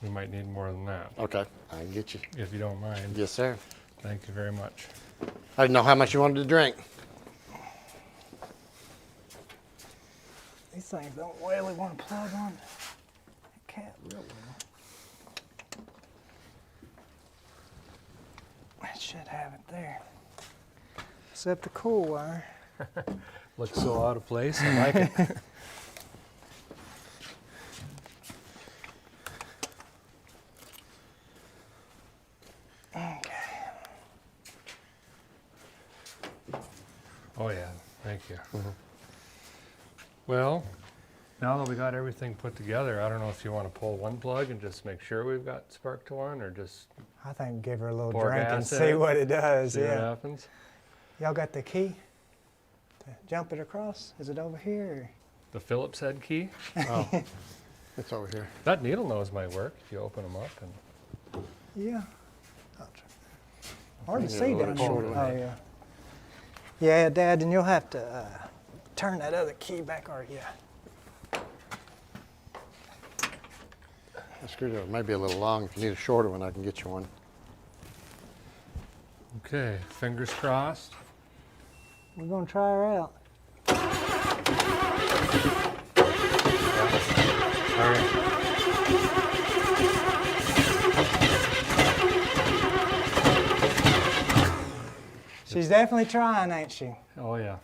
We might need more than that, Okay, I can get you. if you don't mind. Yes, sir. Thank you very much. I didn't know how much you wanted to drink. These things don't really want to plug on that cap real well. That should have it there. Except the cool wire. Looks so out of place. I like it. Okay. Oh yeah, thank you. Well, now that we got everything put together, I don't know if you want to pull one plug and just make sure we've got spark to one, or just I think give her a little Pour drink and gas in see it, what it does. see what Yeah. happens. Y'all got the key to jump it across? Is it over here? The Phillips head key. Oh, it's over here. That needle nose might work if you open them up. And Yeah. Hard to Yeah, see a little down bit there. shorter Oh, one. yeah. Yeah, Dad, and you'll have to turn that other key back, or yeah. That screwdriver may be a little long. If you need a shorter one, I can get you one. Okay, fingers crossed. We're gonna try her out. All right. She's definitely trying, ain't she? Oh yeah.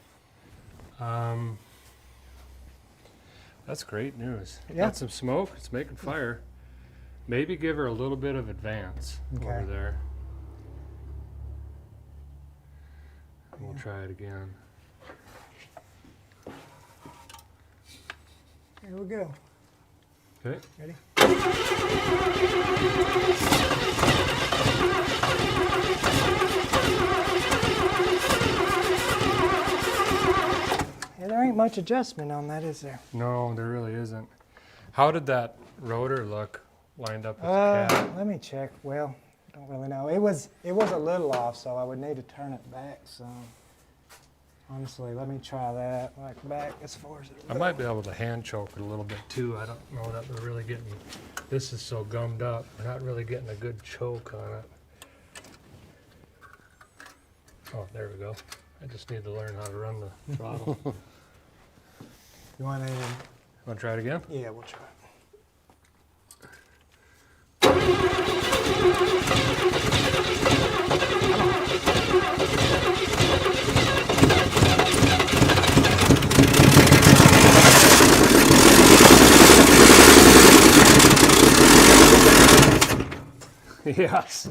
That's great news. Yeah. Got some smoke. It's making fire. Maybe give her a little bit of advance over Okay. there. We'll try it again. Here we go. Okay. Ready? Yeah, there ain't much adjustment on that, is there? No, there really isn't. How did that rotor look lined up with the cab? Let me check. Well, I don't really know. It was a little off, so I would need to turn it back some. Honestly, let me try that. Like back as far as it I might be able to hand choke it a little bit too. I don't know that we're really getting, this is so gummed up. We're not really getting a good choke on it. Oh, there we go. I just need to learn how to run the throttle. You want to? Want to try it again? Yeah, we'll try it. Yes.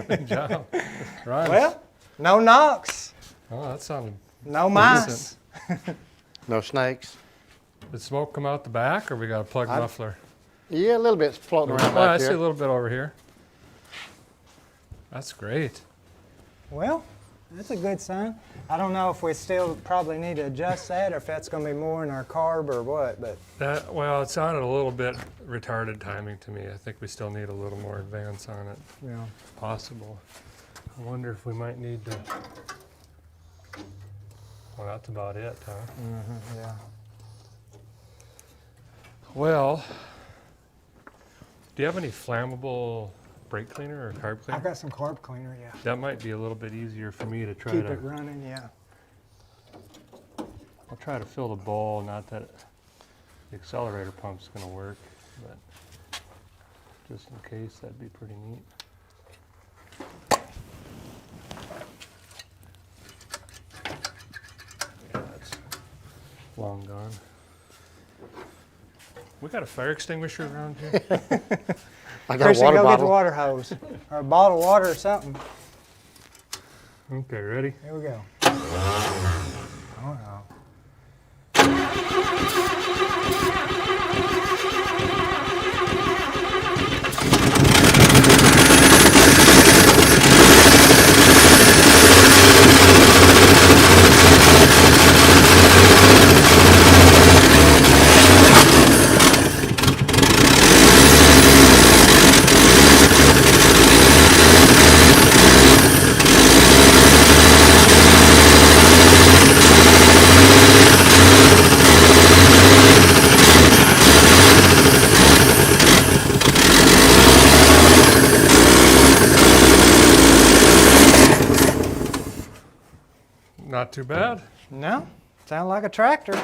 Good job. Right. Well, no knocks, Oh, that sounded. no mice. No snakes. Did smoke come out the back, or we got a plug muffler? Yeah, a little bit's floating around Oh, I back see a there. little bit over here. That's great. Well, that's a good sign. I don't know if we still probably need to adjust that, or if that's going to be more in our carb or what. But Well, it sounded a little bit retarded timing to me. I think we still need a little more advance on it, yeah. if possible. I wonder if we might need to. Well, that's about it, huh? Yeah. Well, do you have any flammable brake cleaner or carb cleaner? I've got some carb cleaner. Yeah. That might be a little bit easier for me to try Keep to. it running. Yeah. I'll try to fill the bowl. Not that the accelerator pump's going to work, but just in case, that'd be pretty neat. Yeah, that's long gone. We got a fire extinguisher around here? I got a Christian, water go get the bottle. water hose or a bottle of water or something. Okay, ready? Here we go. Oh no. Not too bad. No, sound like a tractor.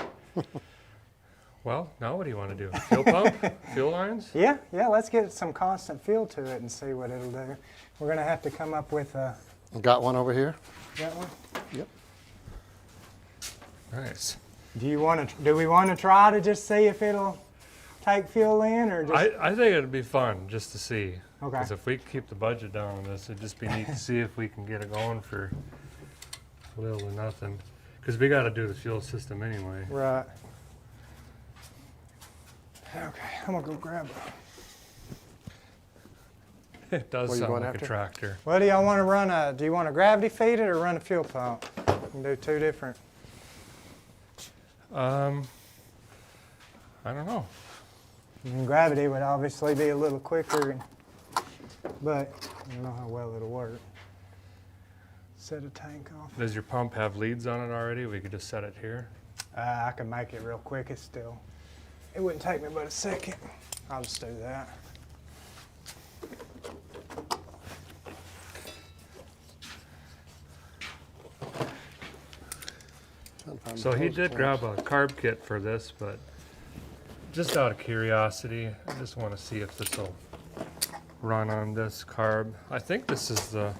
Well, now what do you want to do? Fuel pump? Fuel lines? Yeah, let's get some constant feel to it and see what it'll do. We're gonna have to come up with a, Got one over here. that one. Yep. Nice. Do we want to try to just see if it'll take fuel in, or just? I think it'd be fun just to see. Okay. Because if we keep the budget down on this, it'd just be neat to see if we can get it going for little or nothing. Because we got to do the fuel system anyway. Right. Okay, I'm gonna go grab it. It does What are you sound going like after? a tractor. Well, do y'all want to run do you want to gravity feed it or run a fuel pump? You can do two different. I don't know. And gravity would obviously be a little quicker, but I don't know how well it'll work. Set a tank off. Does your pump have leads on it already? We could just set it here. I can make it real quick. It wouldn't take me but a second. I'll just do that. So he did grab a carb kit for this, but just out of curiosity, I just want to see if this will run on this carb. I think this is the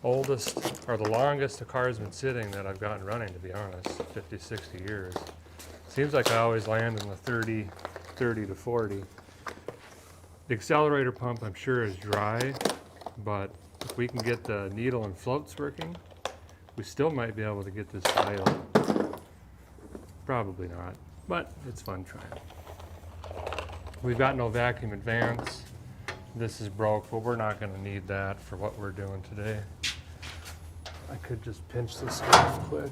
oldest or the longest the car's been sitting that I've gotten running, to be honest, 50, 60 years. Seems like I always land in the 30 to 40. The accelerator pump, I'm sure, is dry, but if we can get the needle and floats working, we still might be able to get this dialed. Probably not, but it's fun trying. We've got no vacuum advance. This is broke, but we're not going to need that for what we're doing today. I could just pinch this off quick.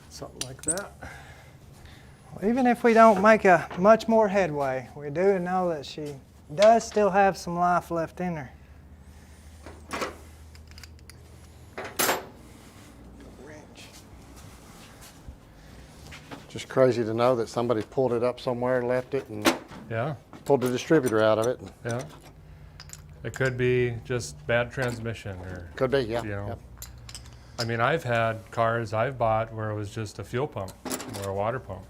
Something like that. Even if we don't make a much more headway, we do know that she does still have some life left in her. Wrench. Just crazy to know that somebody pulled it up somewhere, left it, and Yeah, pulled the distributor out of it. yeah. It could be just bad transmission or, Could be, yeah. you know. Yep. I mean, I've had cars I've bought where it was just a fuel pump or a water pump,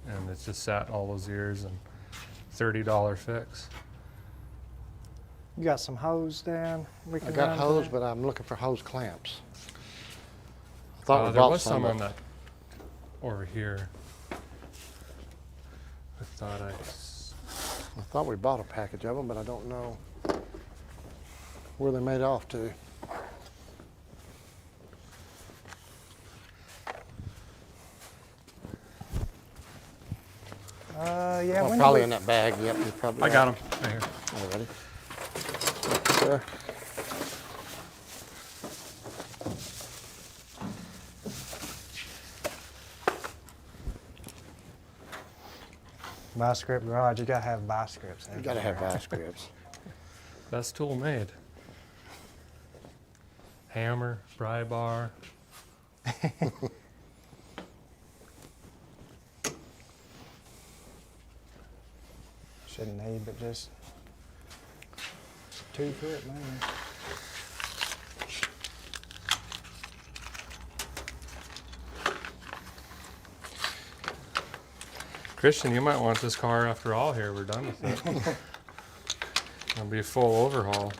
and it's just sat all those years and $30 fix. You got some hose down? We I can got run hose, through? but I'm looking for hose clamps. I thought we There bought was some but on that over here. I thought I thought we bought a package of them, but I don't know where they made off to. Yeah, Oh, when probably did in that bag. Yep, you probably. I got them right here. Already. There. Vice grip garage, you gotta have vice grips. You gotta have vice grips. Best tool made. Hammer, pry bar. Shouldn't need, but just 2 foot, man. Christian, you might want this car after all here. We're done with it. It'll be a full overhaul.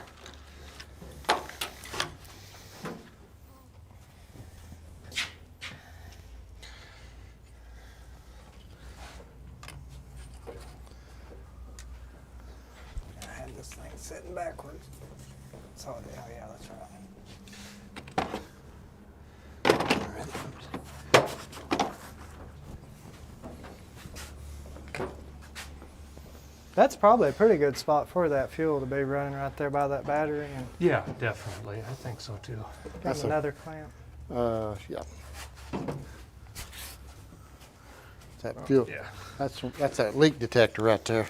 I had this thing sitting backwards. So, oh yeah, that's right. That's probably a pretty good spot for that fuel to be running right there by that battery and Yeah, definitely. I think so too. got That's a- another clamp. Yeah. That fuel. Yeah. That's that leak detector right there.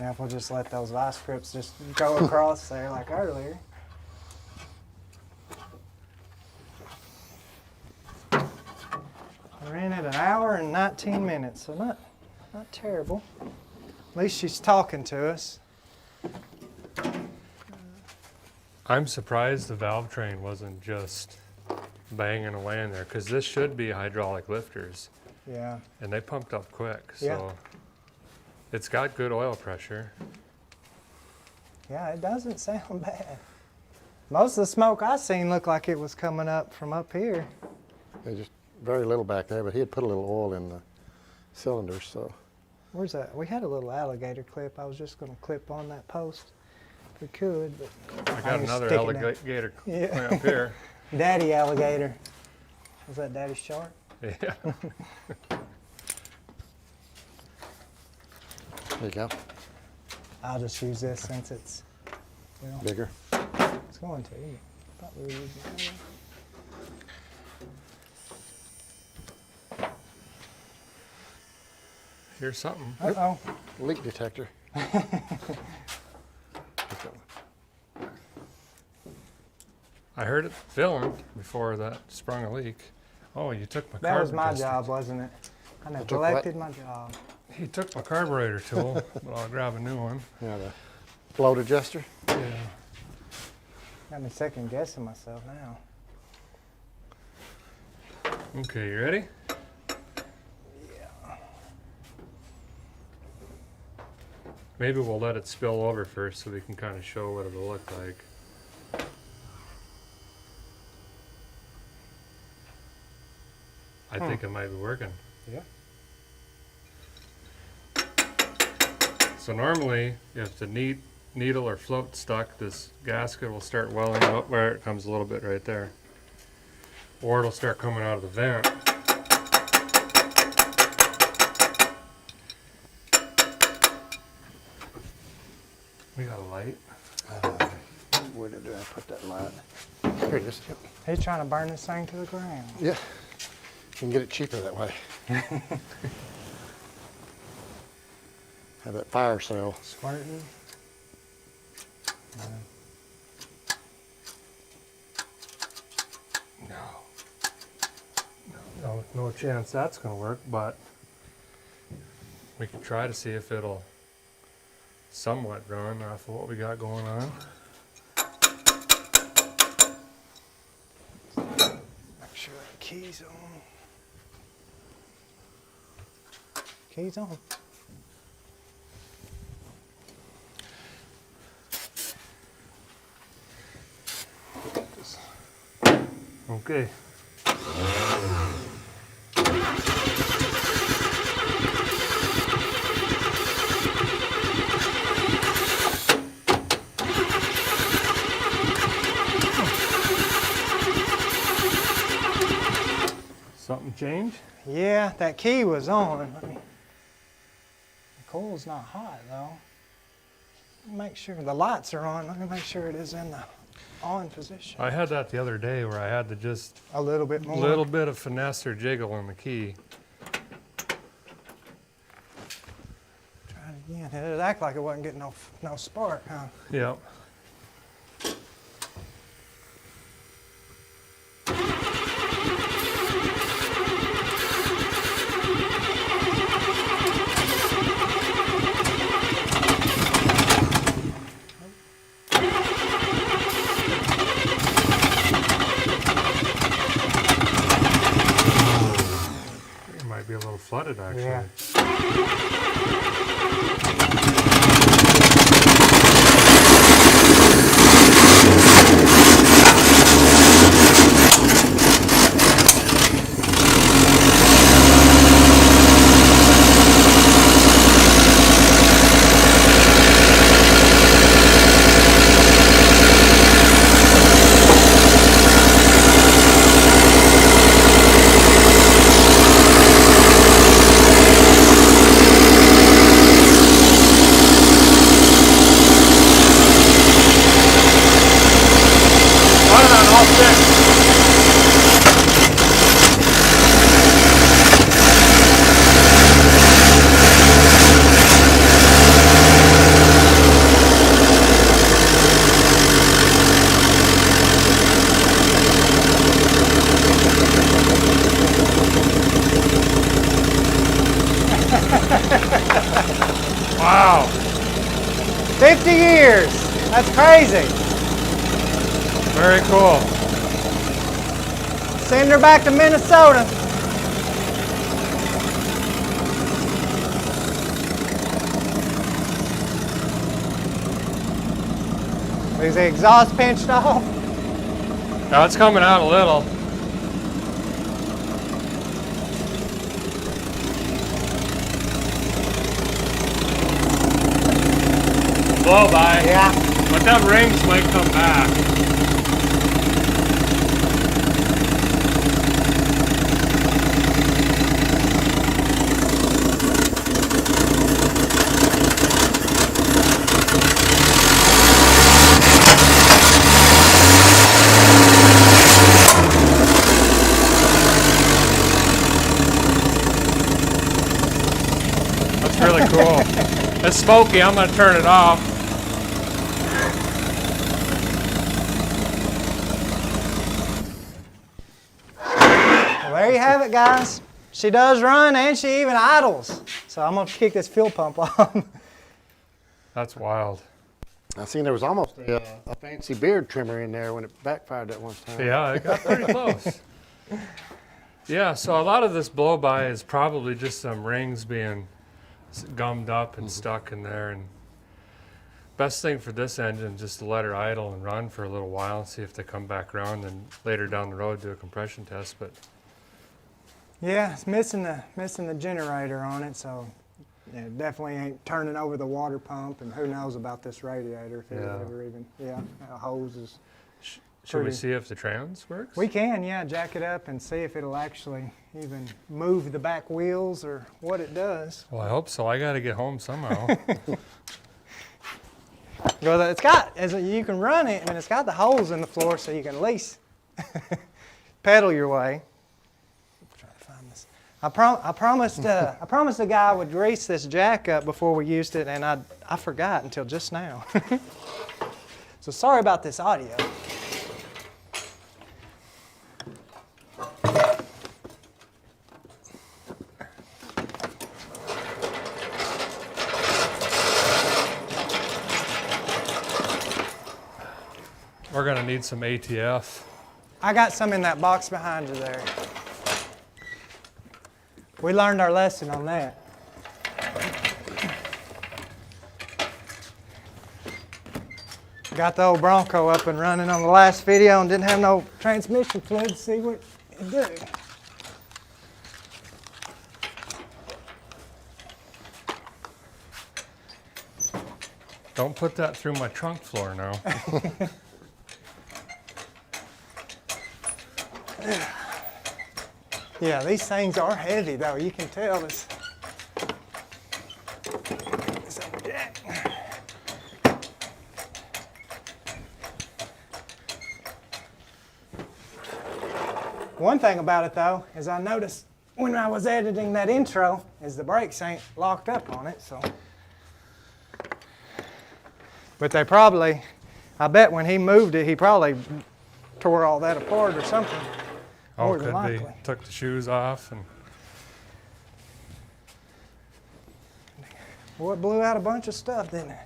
Now if we'll just let those vice grips just go across there like earlier. We're in at 1 hour and 19 minutes, so not terrible. At least she's talking to us. I'm surprised the valve train wasn't just banging away in there, because this should be hydraulic lifters, Yeah. and they pumped up quick. Yeah. So it's got good oil pressure. Yeah, it doesn't sound bad. Most of the smoke I seen looked like it was coming up from up here. There's just very little back there, but he had put a little oil in the cylinders, so. Where's that? We had a little alligator clip. I was just going to clip on that post if we could, but I got was another sticking it. alligator Yeah. clamp here. Daddy alligator. Was that Daddy shark? Yeah. There you go. I'll just use this since it's, well, Bigger. it's going to. Thought we were using that one. hear something. Uh-oh. Leak detector. I heard it filling before that sprung a leak. Oh, you took my That was carburetor my tester. job, wasn't it? I took what? neglected my job. He took my carburetor tool, but I'll grab a new one. Yeah, the float adjuster. Yeah. Got me second guessing myself now. Okay, you ready? Yeah. Maybe we'll let it spill over first so we can kind of show what it'll look like. I think it might be working. Yeah. So normally, if the needle or float stuck, this gasket will start welling up where it comes a little bit right there. Or it'll start coming out of the vent. We got a light. Where did I put that light? Here it is. Yep. He's trying to burn this thing to the ground. Yeah. You can get it cheaper that way. Have that fire sale. Squirting. No chance that's gonna work, but we can try to see if it'll somewhat run off of what we got going on. Make sure the key's on. Key's on. Okay. Something changed? Yeah, that key was on. The coil's not hot though. Make sure the lights are on. Let me make sure it is in the on position. I had that the other day where I had to just A little bit more. little bit of finesse or jiggle on the key. Try it again. It act like it wasn't getting no spark, huh? Yep. It might be a little flooded actually. Yeah. Wow. 50 years. That's crazy. Very cool. Send her back to Minnesota. Is the exhaust pinched off? Now it's coming out a little. Blow by. Yeah. But them rings might come back. really cool. It's smoky. I'm gonna turn it off. Well, there you have it, guys. She does run and she even idles. So I'm gonna kick this fuel pump on. That's wild. I seen there was almost a fancy beard trimmer in there when it backfired that one time. Yeah, it got pretty close. Yeah, so a lot of this blow-by is probably just some rings being gummed up and stuck in there. And best thing for this engine is just to let her idle and run for a little while and see if they come back around, and later down the road do a compression test. But Yeah, it's missing the generator on it, so yeah, it definitely ain't turning over the water pump, and who knows about this radiator if it Yeah. ever even, hose is. should we Pretty. see if the trans works? We can, yeah, jack it up and see if it'll actually even move the back wheels or what it does. Well, I hope so. I got to get home somehow. Well, it's got, you can run it, and it's got the holes in the floor so you can at least pedal your way. Try to find this. I promised the guy would grease this jack up before we used it, and I forgot until just now. So sorry about this audio. We're going to need some ATF. I got some in that box behind you there. We learned our lesson on that. Got the old Bronco up and running on the last video and didn't have no transmission fluid to see what it did. Don't put that through my trunk floor now. Yeah, these things are heavy though. You can tell this. Old jack. One thing about it though is I noticed when I was editing that intro is the brakes ain't locked up on it, so. But they probably, I bet when he moved it, he probably tore all that apart or something. Oh, More than could be. likely. Took the shoes off and Well, it blew out a bunch of stuff, didn't it?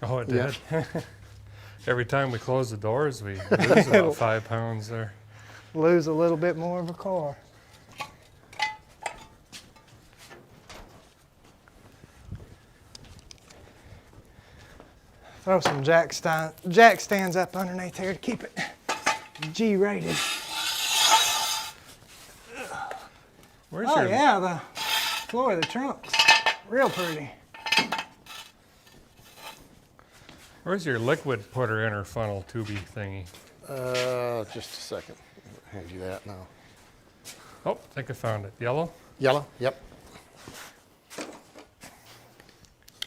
oh, it Yeah. did. Every time we close the doors, we lose about 5 pounds there. Lose a little bit more of a car. Throw some jack stands up underneath here to keep it G-rated. Where's Oh your yeah, the floor of the trunk's real pretty. Where's your liquid putter inner funnel tubey thingy? Just a second. I'll hand you that now. Oh, I think I found it. Yellow? Yellow, yep.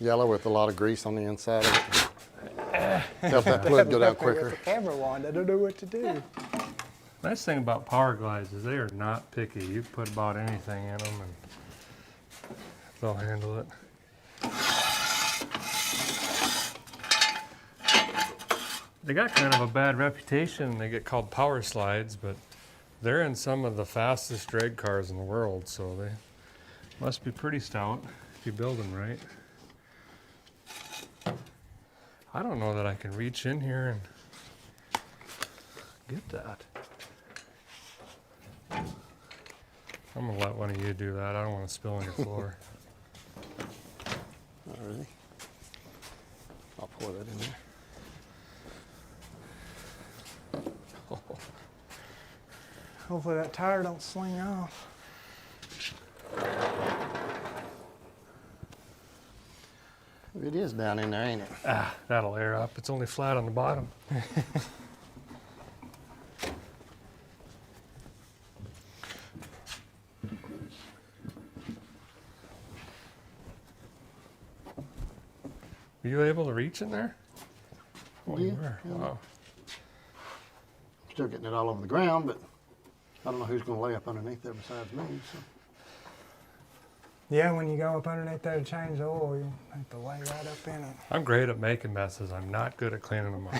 Yellow with a lot of grease on the inside of it. Help that fluid go down With quicker. the camera wand, I don't know what to do. Nice thing about power glides is they are not picky. You can put about anything in them and they'll handle it. They got kind of a bad reputation. They get called power slides, but they're in some of the fastest drag cars in the world, so they must be pretty stout if you build them right. I don't know that I can reach in here and get that. I'm gonna let one of you do that. I don't want to spill on your floor. Not really. I'll pour that in there. Hopefully that tire don't sling off. It is down in there, ain't it? Ah, that'll air up. It's only flat on the bottom. Were you able to reach in there? Oh, you Yeah, were. yeah. Wow. Still getting it all over the ground, but I don't know who's going to lay up underneath there besides me. So. Yeah, when you go up underneath there to change the oil, you have to lay right up in it. I'm great at making messes. I'm not good at cleaning them up.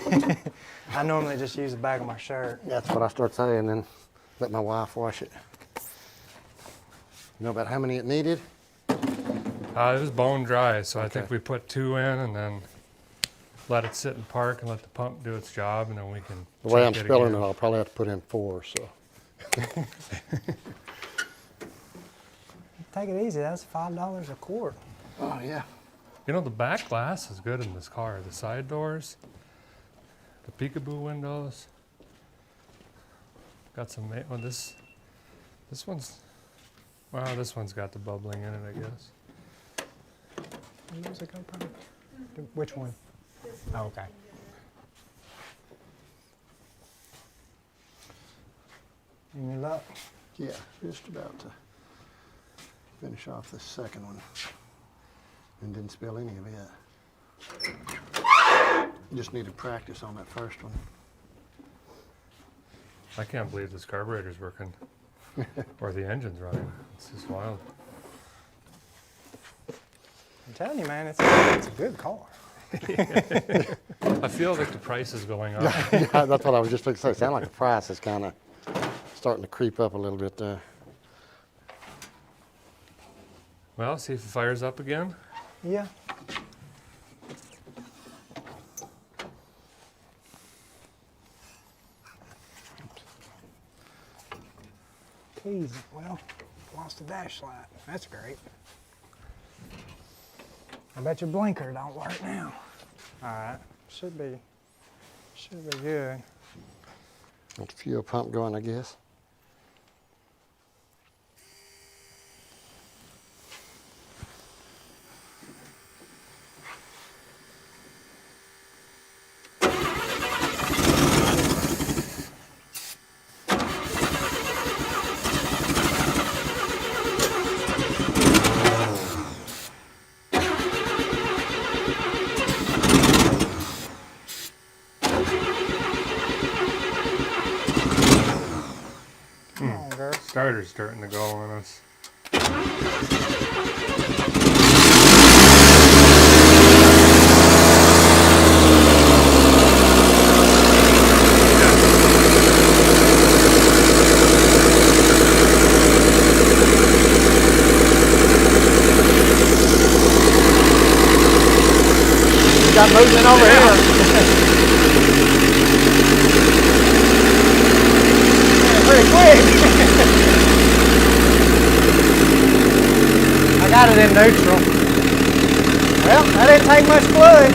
I normally just use the back of my shirt. That's what I start saying, then let my wife wash it. You know about how many it needed? It was bone dry, so I think Okay. we put 2 in and then let it sit in park and let the pump do its job, and then we can. The way I'm check spelling again. it, I'll probably have to put in 4, so. Take it easy, that's $5 a quart. Oh, yeah. You know, the back glass is good in this car. The side doors, the peekaboo windows. Got some. Well, this one's. Wow, this one's got the bubbling in it, I guess. Where's it go from? Which one? Oh, okay. And your luck. Yeah, just about to finish off this second one. And didn't spill any of it. Just needed practice on that first one. I can't believe this carburetor's working. Or the engine's running. It's just wild. I'm telling you, man, it's a good car. I feel like the price is going up. Yeah, that's what I was just going to say. Sound like the price is kind of starting to creep up a little bit there. Well, see if it fires up again. Yeah. Easy. Well, lost the dash light. That's great. I bet your blinker don't work now. All right. Should be good. Got the fuel pump going, I guess. Come on, girl. Starter's starting to go on us. Got movement over here. Pretty quick. I got it in neutral. Well, that didn't take much fluid.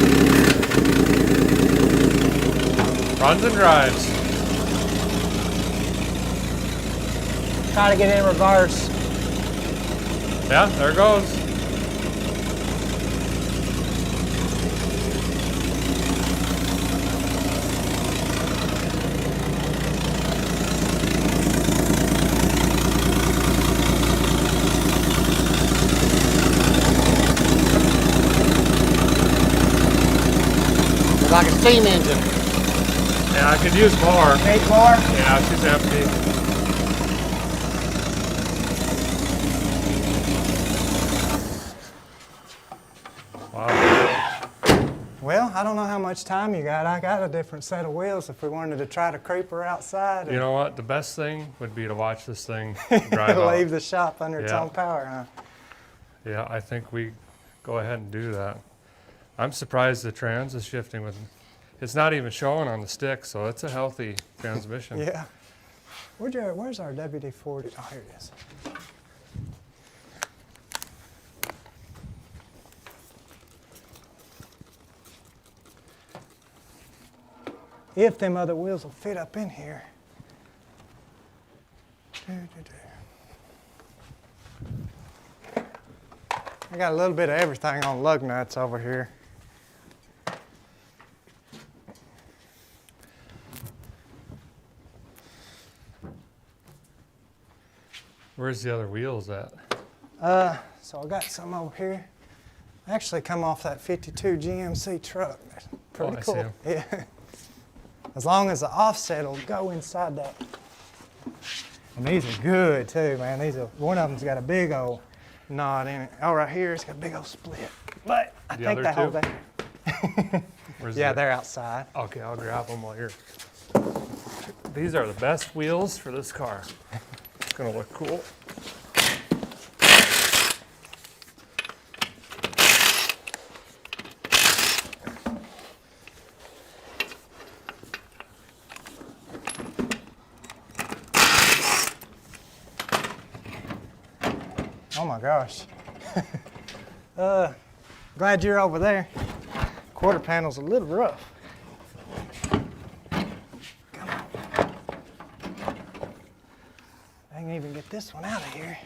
Runs and drives. Try to get in reverse. Yeah, there it goes. It's like a steam engine. Yeah, I could use more. Need more? Yeah, she's empty. Wow. Well, I don't know how much time you got. I got a different set of wheels if we wanted to try to creep her outside. You know what? The best thing would be to watch this thing drive out. Leave the shop under its Yeah. own power, huh? Yeah, I think we go ahead and do that. I'm surprised the trans is shifting with. It's not even showing on the stick, so it's a healthy transmission. Yeah. Where's our WD-40? Oh, here it is. If them other wheels will fit up in here. I got a little bit of everything on lug nuts over here. Where's the other wheels at? So I got some over here. Actually come off that 52 GMC truck. That's pretty I see cool. 'em. Yeah. As long as the offset will go inside that. And these are good too, man. One of them's got a big old knot in it. Oh, right here, it's got a big old split. But I The think other they hold two? that. Where's Yeah, the- they're outside. Okay, I'll grab them while you're. These are the best wheels for this car. It's gonna look cool. Oh my gosh. Glad you're over there. Quarter panel's a little rough. Come on. I can even get this one out of here.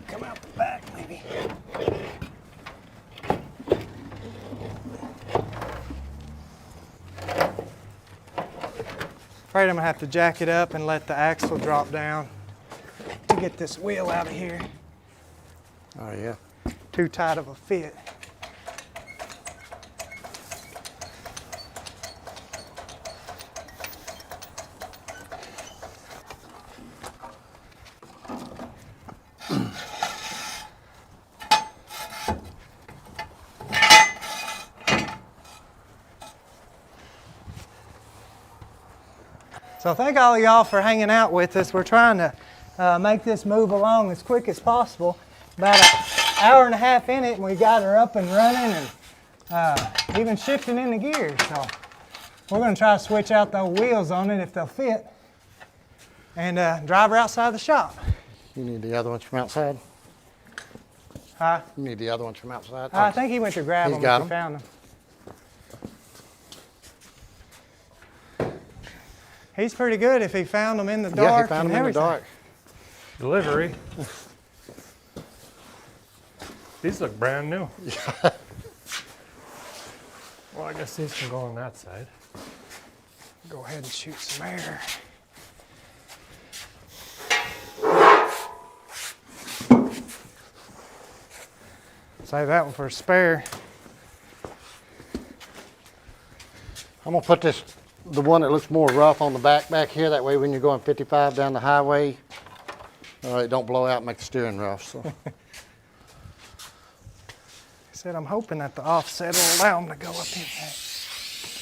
Come out the back, maybe. Afraid I'm gonna have to jack it up and let the axle drop down to get this wheel out of here. Oh, yeah. Too tight of a fit. So thank all of y'all for hanging out with us. We're trying to make this move along as quick as possible. About an hour and a half in it, and we got her up and running and even shifting in the gears. So we're going to try to switch out those wheels on it if they'll fit and drive her outside the shop. You need the other ones from outside? Huh? You need the other ones from outside? I think he went to grab He's them got if he 'em? found them. He's pretty good if he found them in the dark. Yeah, he found and them in the everything. dark. Delivery. These look brand new. Well, I guess these can go on that side. Go ahead and shoot some air. Save that one for a spare. I'm gonna put this, the one that looks more rough on the back here. That way when you're going 55 down the highway, it don't blow out and make the steering rough. So. I said I'm hoping that the offset will allow them to go up in there.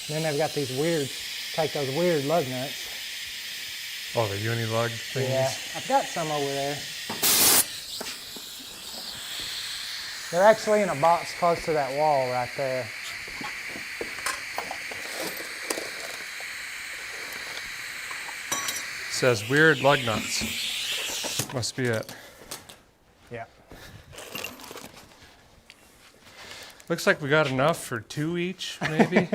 Then they've got these weird, take those weird lug nuts. Oh, the uni-lug things. Yeah, I've got some over there. They're actually in a box close to that wall right there. Says weird lug nuts. Must be it. Yeah. Looks like we got enough for 2 each, maybe.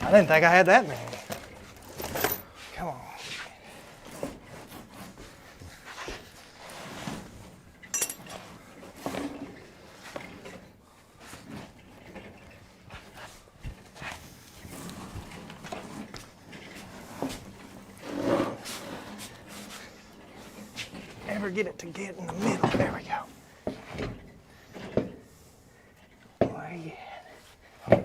I didn't think I had that many. Come on. Never get it to get in the middle. There we go. Where you at?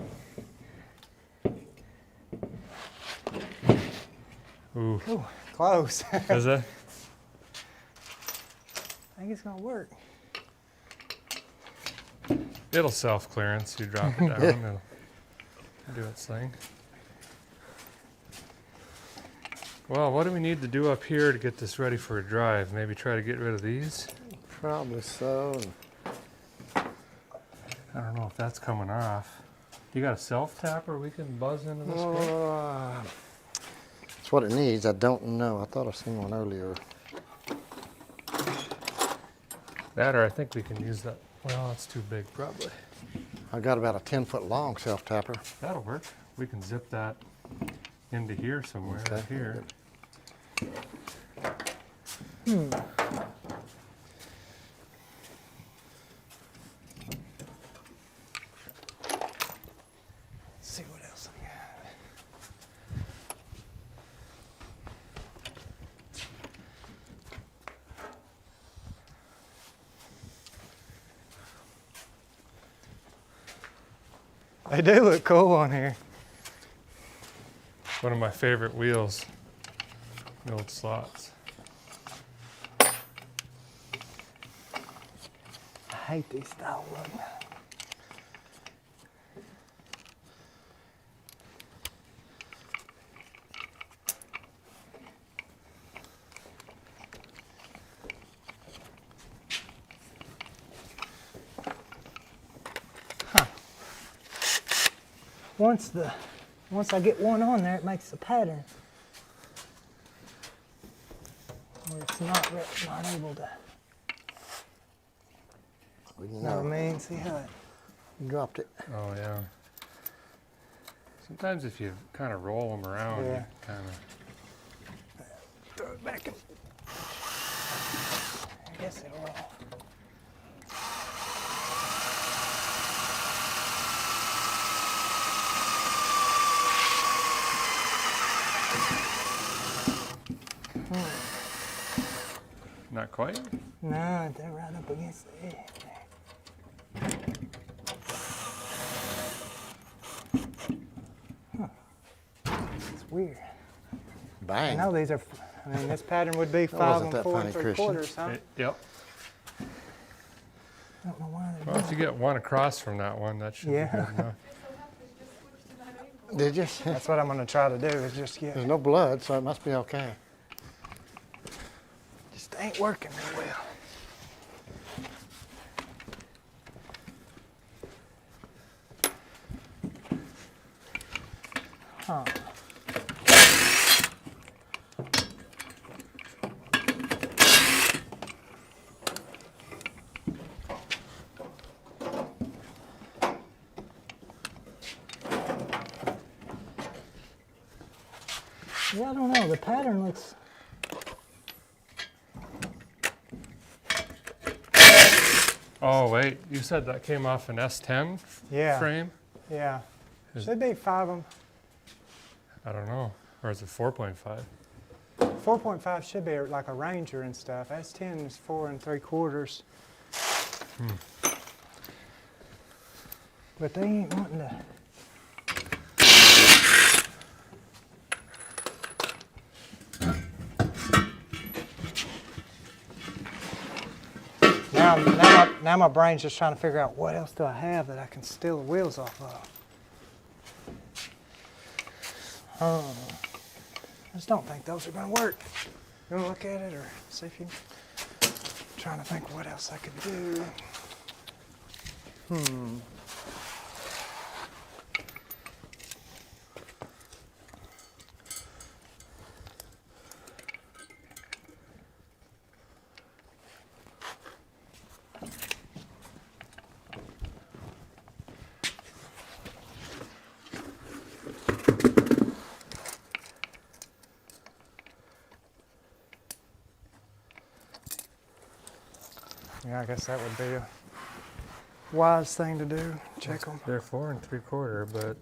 Ooh, Ooh, close. I is it? think it's gonna work. It'll self-clearance. You drop it down, it'll do its thing. Well, what do we need to do up here to get this ready for a drive? Maybe try to get rid of these? Probably so. I don't know if that's coming off. You got a self-tapper we can buzz into this one? That's what it needs. I don't know. I thought I seen one earlier. That, or I think we can use that. Well, it's too big probably. I got about a 10-foot long self tapper. That'll work. We can zip that into here somewhere, Okay. right here. Let's see what else I got. They do look cool on here. One of my favorite wheels. The old slots. I hate these style ones. Once I get one on there, it makes a pattern. Where it's not able to. Well, You know what I mean? See how it. you dropped it. Oh yeah. Sometimes if you kind of roll them around, Yeah. you kind of. Throw it back in. I guess it'll roll. Not quite. No, they're right up against the edge there. It's weird. I Bang. know these are, I mean, this pattern would be 5 wasn't and that 4 funny, and 3 Christian. quarters, huh? Yep. I don't know why they're Well, doing if you get one across from that one, that should Yeah. be good enough. Did you? That's what I'm going to try to do is just get, There's no blood, so it must be okay. just ain't working real well. Huh. Yeah, I don't know. The pattern looks. Oh wait, you said that came off an S10 Yeah. frame? Yeah. Is- Should be 5 of them. I don't know. Or is it 4.5? 4.5 should be like a Ranger and stuff. S10 is 4 and 3 quarters. But they ain't wanting to. Now my brain's just trying to figure out what else do I have that I can steal the wheels off of. I just don't think those are going to work. You want to look at it or see if you can? Trying to think what else I could do. Yeah, I guess that would be a wise thing to do. Check them. They're 4 and 3/4, but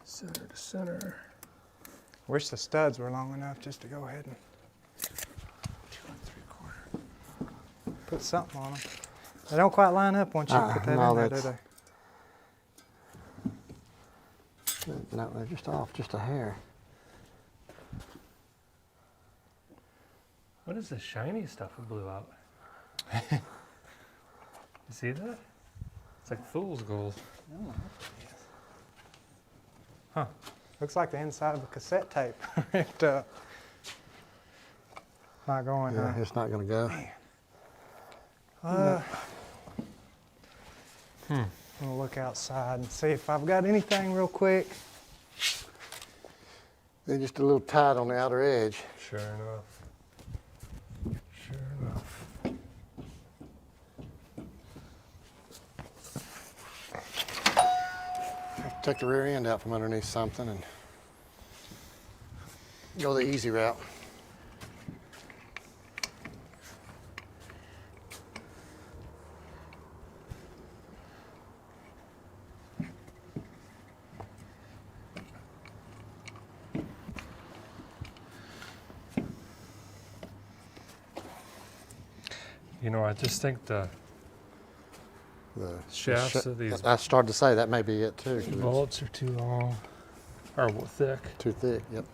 center to center. Wish the studs were long enough just to go ahead and 2 and 3/4. put something on them. They don't quite line up once you put that no, in there, do that's- they? No, they're just off, just a hair. What is this shiny stuff we blew out? You see that? It's like fool's gold. Huh. Looks like the inside of a cassette tape. Ripped up. Not going, Yeah, huh? it's not gonna go. I'm gonna look outside and see if I've got anything real quick. They're just a little tight on the outer edge. Sure enough. Sure enough. Take the rear end out from underneath something and go the easy route. You know, I just think The Shafts of these I started to say that may be it too. 'Cause it's bolts are too long, or thick. too thick. Yep.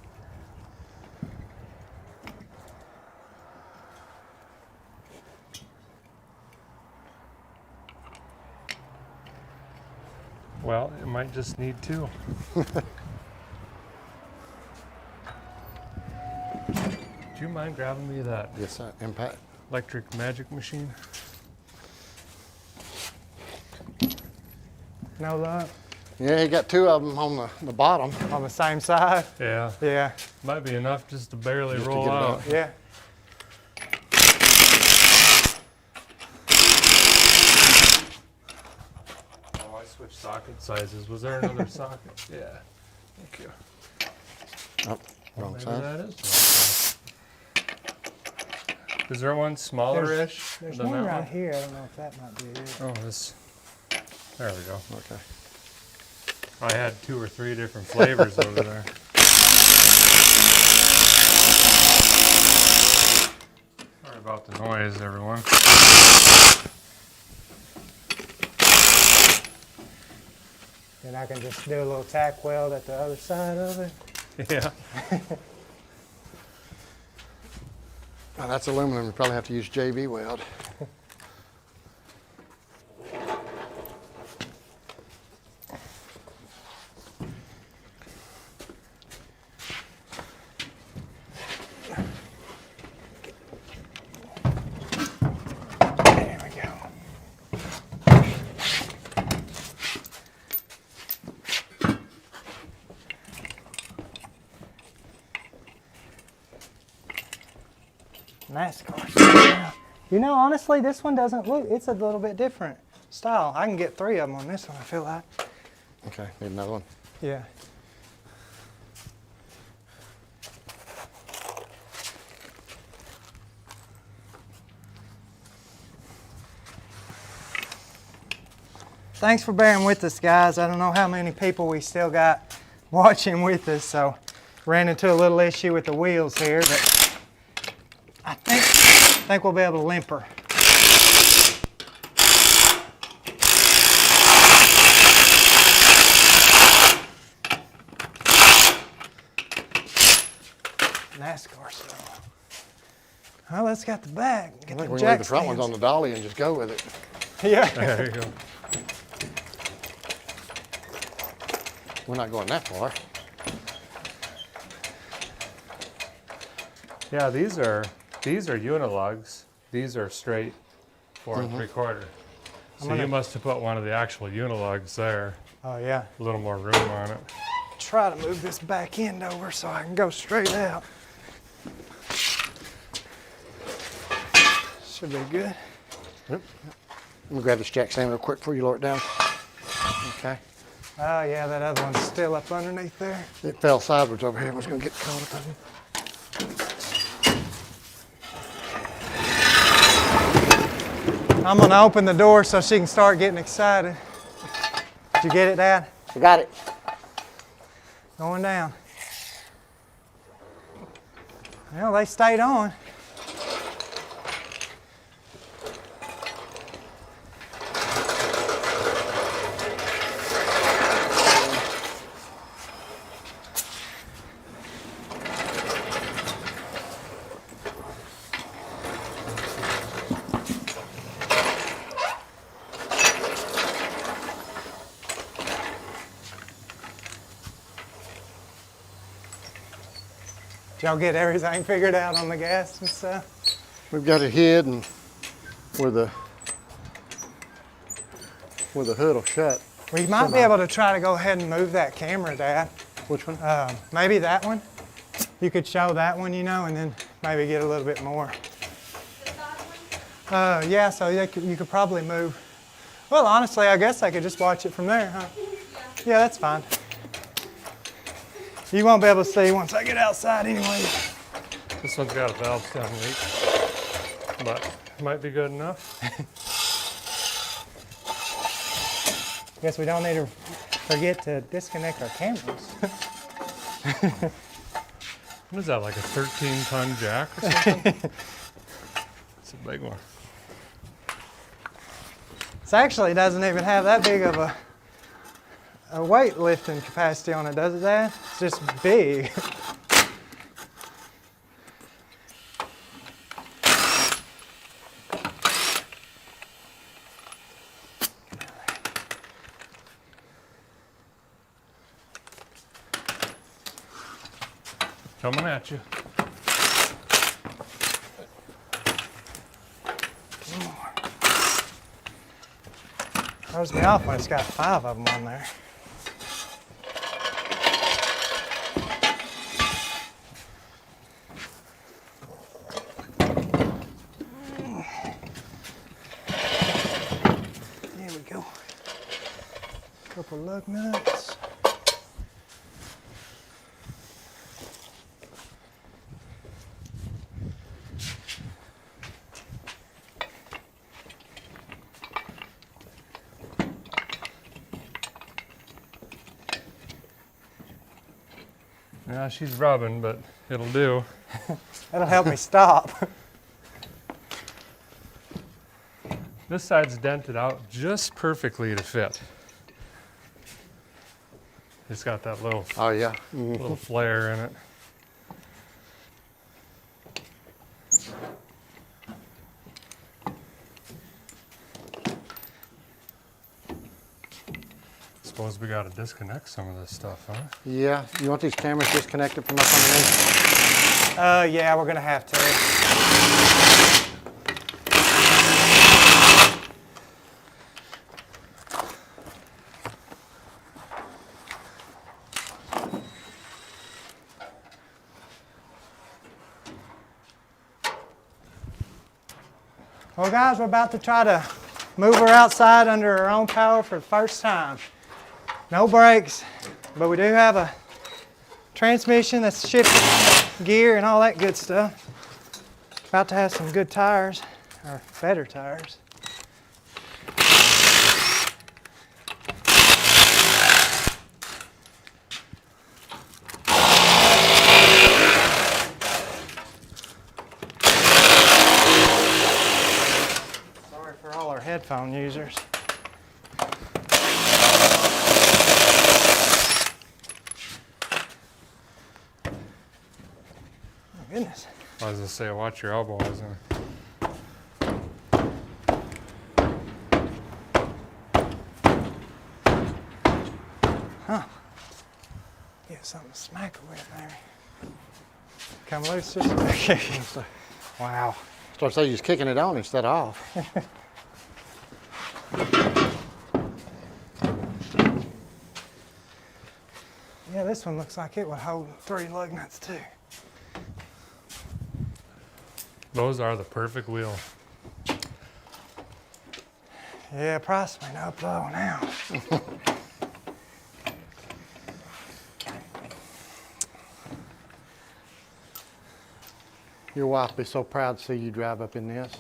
Well, it might just need two. Do you mind grabbing me that Yes, sir. Impact. electric magic machine? No luck? Yeah, he got two of them on the bottom. On the same side? Yeah, Yeah. might be enough just to barely Just to roll get it out. out. Yeah. Oh, I switched socket sizes. Was there another socket? Yeah. Thank you. Oh, wrong Maybe side. that is the wrong size. Is there one smaller-ish There's than one that right one? here. I don't know if that might be it. Oh, this. There we go. Okay. I had 2 or 3 different flavors over there. Sorry about the noise, everyone. Then I can just do a little tack weld at the other side of it. Yeah. Now that's aluminum. You probably have to use JB weld. There we go. NASCAR. You know, honestly, this one doesn't look, it's a little bit different style. I can get 3 of them on this one, I feel like. Okay, need another one. Yeah. Thanks for bearing with us, guys. I don't know how many people we still got watching with us, so ran into a little issue with the wheels here, but I think we'll be able to limp her. NASCAR style. Well, let's get the back. I Get think the we can jack leave the front ones on stands. the dolly and just go with it. Yeah. There you go. We're not going that far. Yeah, these are unilugs. These are straight 4 3/4. So you must have put one of the actual unilugs there. Oh yeah. A little more room on it. Try to move this back end over so I can go straight out. Should be good. Yep. Let me grab this jack stand real quick before you lower it down. Okay. Oh yeah, that other one's still up underneath there. It fell sideways over here. I was going to get caught up in it. I'm gonna open the door so she can start getting excited. Did you get it, Dad? I got it. Going down. Well, they stayed on. Did y'all get everything figured out on the gas and stuff? We've got it hid and where the hood will shut. We might be able to try to go ahead and move that camera, Dad. Which one? Maybe that one. You could show that one, you know, and then maybe get a little bit more. The side one? Yeah, so you could probably move. Well, honestly, I guess I could just watch it from there, huh? Yeah, that's fine. You won't be able to see once I get outside anyway. This one's got a valve stem leak, but it might be good enough. Guess we don't need to forget to disconnect our cameras. What is that, like a 13-ton jack or something? It's a big one. It actually doesn't even have that big of a weight lifting capacity on it, does it, Dad? It's just big. Coming at you. Throws me off when it's got 5 of them on there. There we go. Couple lug nuts. Yeah, she's rubbing, but it'll do. That'll help me stop. This side's dented out just perfectly to fit. It's got that little Oh yeah. little flare in it. Suppose we got to disconnect some of this stuff, huh? Yeah. You want these cameras disconnected from up underneath? Yeah, we're gonna have to. Well, guys, we're about to try to move her outside under her own power for the first time. No brakes, but we do have a transmission that's shifting gear and all that good stuff. About to have some good tires, or better tires. Sorry for all our headphone users. Goodness. I was gonna say, watch your elbow, isn't it? Huh. Get something to smack her with, maybe. Come loose just a bit. Wow. So I say you're kicking it on instead of off. Yeah, this one looks like it would hold 3 lug nuts too. Those are the perfect wheel. Yeah, price went up low now. Your wife will be so proud to see you drive up in this.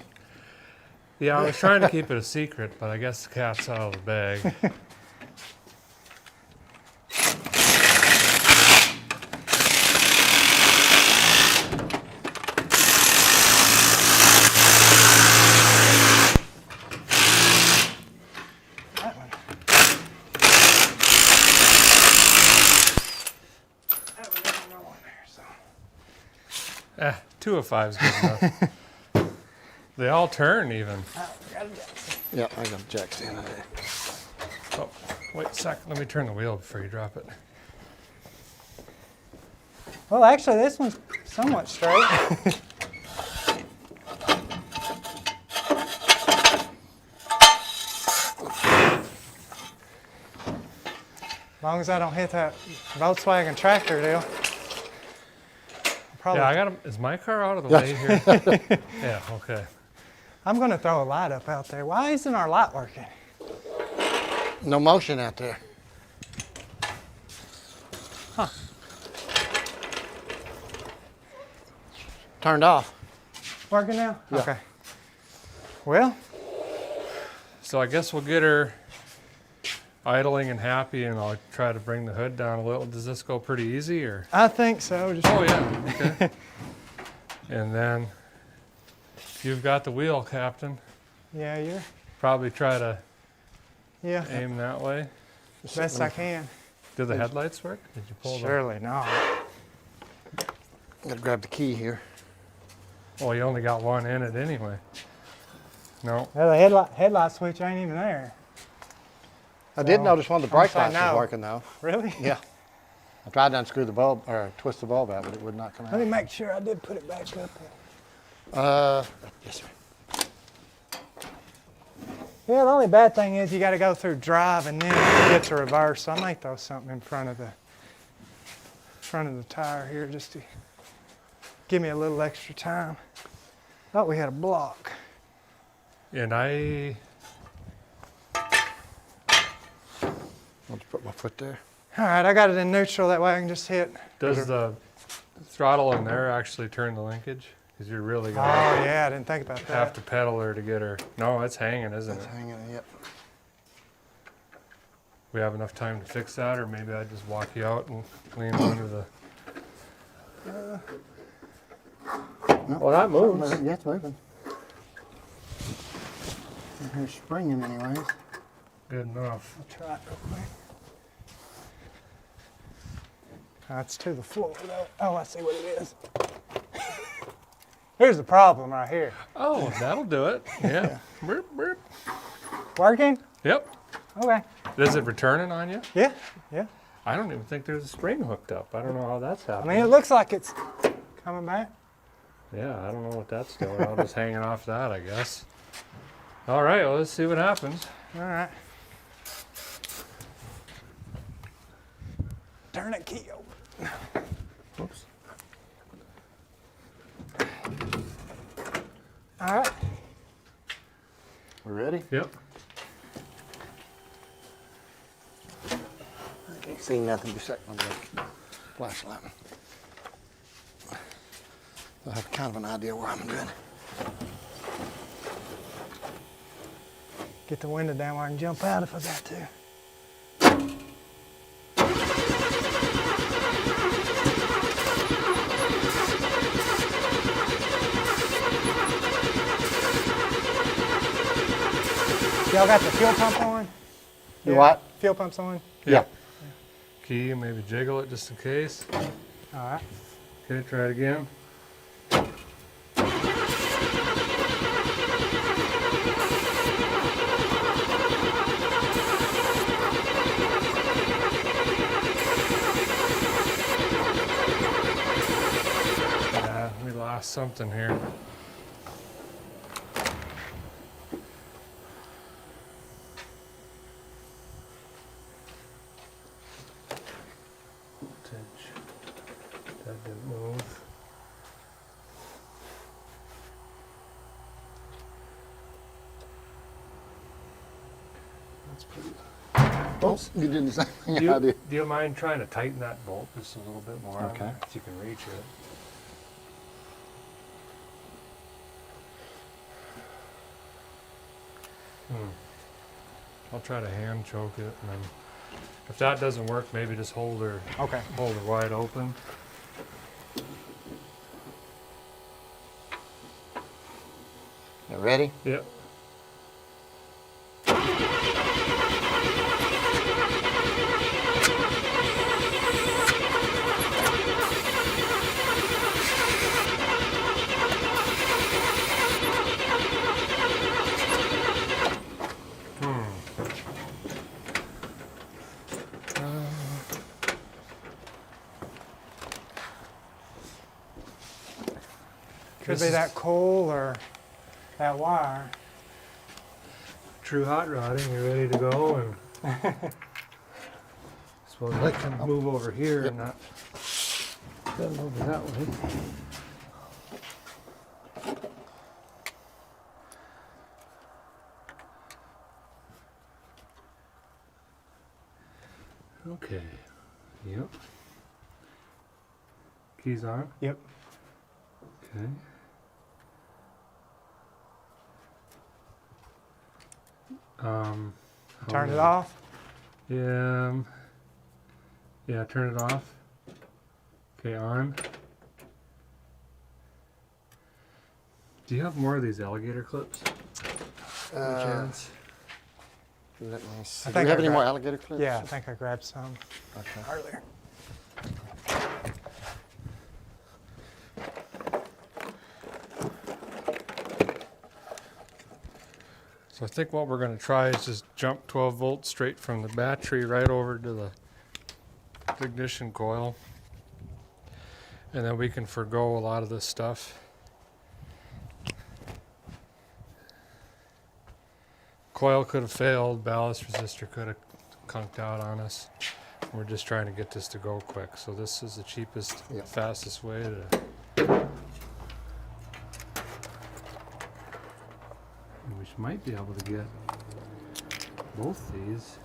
Yeah, I was trying to keep it a secret, but I guess the cat's out of the bag. That one. That one doesn't go on there, so. 2 of 5 is good enough. They all turn even. Oh, we got a Jackson. Yeah, I got a jack standing there. Oh, wait a sec. Let me turn the wheel before you drop it. Well, actually, this one's somewhat straight. As long as I don't hit that Volkswagen tractor deal. Probably, Yeah, I got him. Is my car out of the way here? Yeah, okay. I'm going to throw a light up out there. Why isn't our light working? No motion out there. Huh. Turned off. Working now? Yeah. Okay. Well, So I guess we'll get her idling and happy, and I'll try to bring the hood down a little. Does this go pretty easy, or? I think so. Just Oh yeah, okay. And then you've got the wheel, Captain. yeah, you're. Probably try to Yeah, aim that way. best I can. Do the headlights work? Did you pull Surely not. Gotta grab the key here. them? Well, you only got one in it anyway. No. Well, the headlight switch ain't even there. I did So, notice one of the I'm brake saying lights was no. working though. Really? Yeah. I tried to unscrew the bulb, or twist the bulb out, but it would not come Let me out. make sure I did put it back up. Yes, sir. Yeah, the only bad thing is you got to go through drive and then get to reverse. So I might throw something in front of the tire here just to give me a little extra time. Thought we had a block. And I, I'll just put my foot there. All right, I got it in neutral. That way I can just hit. does the throttle in there actually turn the linkage? Because you're really Oh gonna yeah, I didn't think about have that. to pedal her to get her. No, it's hanging, isn't It's it? hanging, yep. We have enough time to fix that, or maybe I just walk you out and lean under the. Well, that moves. Yeah, it's moving. Here's springing anyways. Good enough. I'll try it real quick. It's to the floor though. Oh, I see what it is. Here's the problem right here. Oh, that'll do it. Yeah. Burp, burp. Working? Yep. Okay. Is it returning on you? Yeah, yeah. I don't even think there's a spring hooked up. I don't know how that's I happening. mean, it looks like it's coming back. Yeah, I don't know what that's doing. I'm just hanging off that, I guess. All right, well, let's see what happens. All right. Turn that key over. Whoops. All right. We ready? Yep. I can't see nothing just like my flashlight. I have kind of an idea where I'm good. Get the window down where I can jump out if I got to. Y'all got the fuel pump on? You what? Fuel pump's on? Yeah. Key, maybe jiggle it just in case. All right. Okay, try it again. Yeah, we lost something here. That didn't move. That's pretty. Oops, you did the same thing Do I did. you mind trying to tighten that bolt just a little bit more? Okay. If you can reach it. I'll try to hand choke it, and then if that doesn't work, maybe just hold her Okay. wide open. You ready? Yep. Could This be is- that coil or that wire. True hot rodding, you ready to go? And suppose I can move over here and not bend over that way. Okay. Yep. Keys on. Yep. Okay. Turn hold it on. off. Yeah, turn it off. Okay, on. Do you have more of these alligator clips? By chance? Let me see. I Do we think have I any more got- alligator clips? Yeah, I think I grabbed some Okay. earlier. So I think what we're going to try is just jump 12 volts straight from the battery right over to the ignition coil. And then we can forego a lot of this stuff. Coil could have failed, ballast resistor could have conked out on us. We're just trying to get this to go quick. So this is the cheapest, Yep. fastest way to... We might be able to get both these.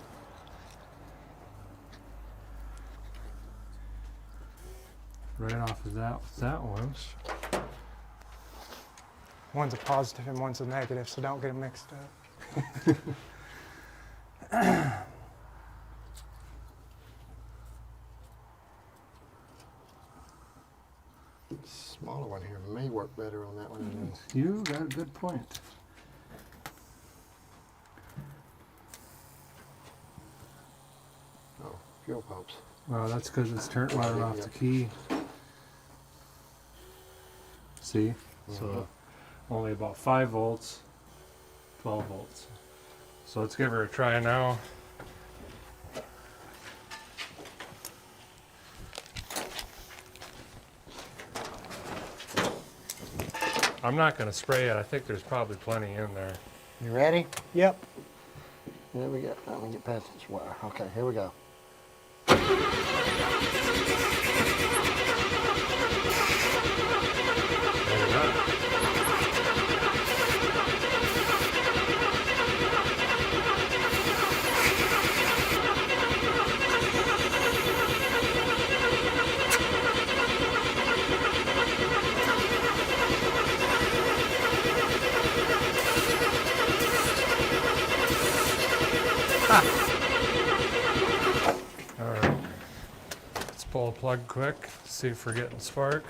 Right off of that one. One's a positive and one's a negative, so don't get them mixed up. Smaller one here may work better on that one. than this. You got a good point. Oh, fuel pumps. Well, that's because it's turned running off the key. See? So only about 5 volts, 12 volts. So let's give her a try now. I'm not going to spray it. I think there's probably plenty in there. You ready? Yep. Here we go. Let me get past this wire. Okay, here we go. Maybe not. All right. Let's pull a plug quick, see if we're getting spark.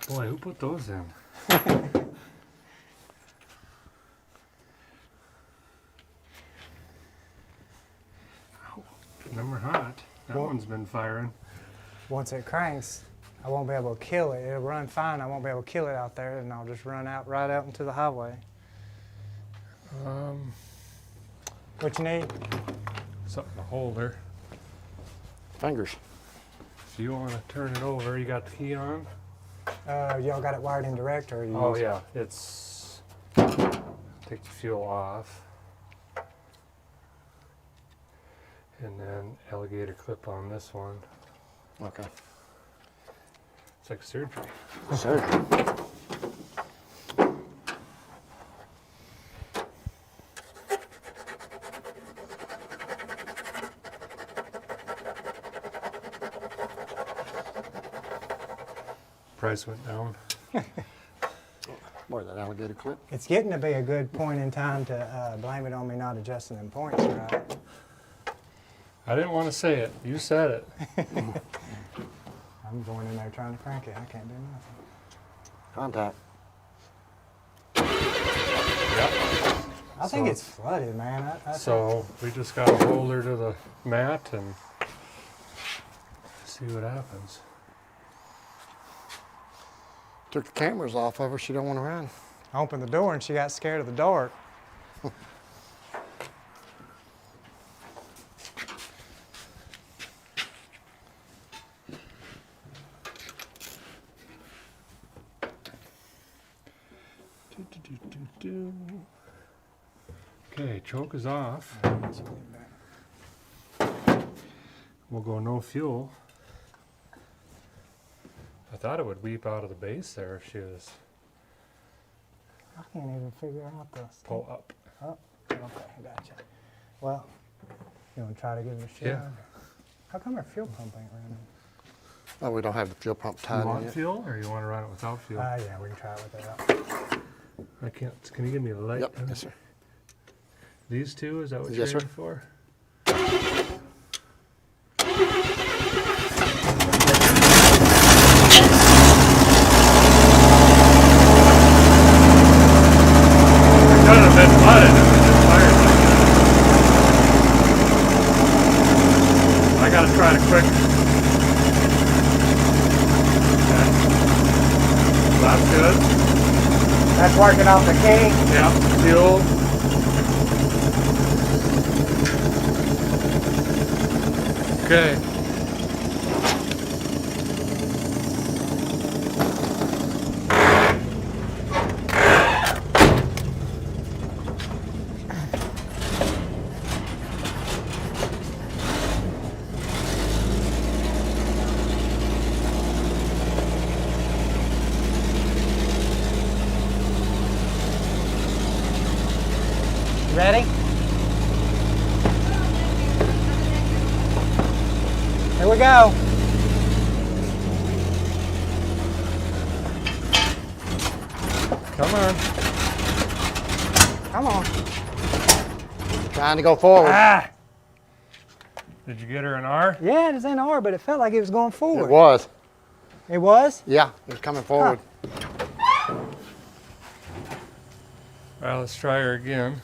Boy, who put those in? Ow, them are hot. That Well- one's been firing. Once it cranks, I won't be able to kill it. It'll run fine. I won't be able to kill it out there, and I'll just run out right out into the highway. What you need? Something to hold her. Fingers. If you want to turn it over, you got the key on? Y'all got it wired in direct, or you? Oh yeah, it's take the fuel off, and then alligator clip on this one. Okay. It's like surgery. Sure. Price went down. Boy, that alligator clip. It's getting to be a good point in time to blame it on me not adjusting them points right. I didn't want to say it. You said it. I'm going in there trying to crank it. I can't do nothing. Contact. Yep. I think So- it's flooded, man. I So we just got to hold her to the mat and see what happens. Took the cameras off of her. She don't want to run. I opened the door and she got scared of the dark. Okay, choke is off. We'll go no fuel. I thought it would weep out of the base there if she was I can't even figure out the. pull up. Oh, okay, gotcha. Well, you want to try to give it a shot? Yeah. How come our fuel pump ain't running? Oh, we don't have the fuel pump You tied in want yet. fuel or you want to run it without fuel? Yeah, we can try it without. I can't. Can you give me the light? Yep, yes, sir. These two, is that what Yes, you're sir. aiming for? gotta try to quick. Okay. That's good. That's working off the key. Yeah, fuel. Okay. Ready? Here we go. Come on. Come on. Trying to go forward. Ah, Did you get her an R? yeah, it's in R, but it felt like it was going forward. It was. It was? Yeah, it was coming forward. All right, let's try her again.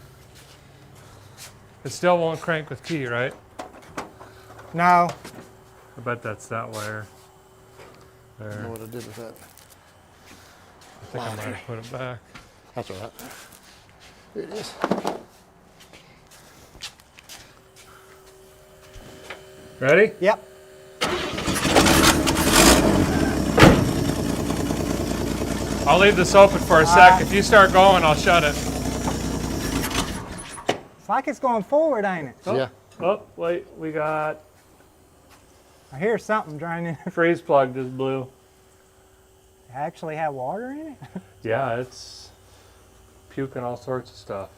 It still won't crank with key, right? No. I bet that's that wire. I don't know There. what I did with that. I think I might have put it back. That's all right. Here it is. Ready? Yep. I'll leave this open for a sec. If you start going, I'll shut it. It's like it's going forward, ain't it? Oh. Yeah. Oh, wait, we got I hear something draining. freeze plug just blew. Actually have water in it? Yeah, it's puking all sorts of stuff.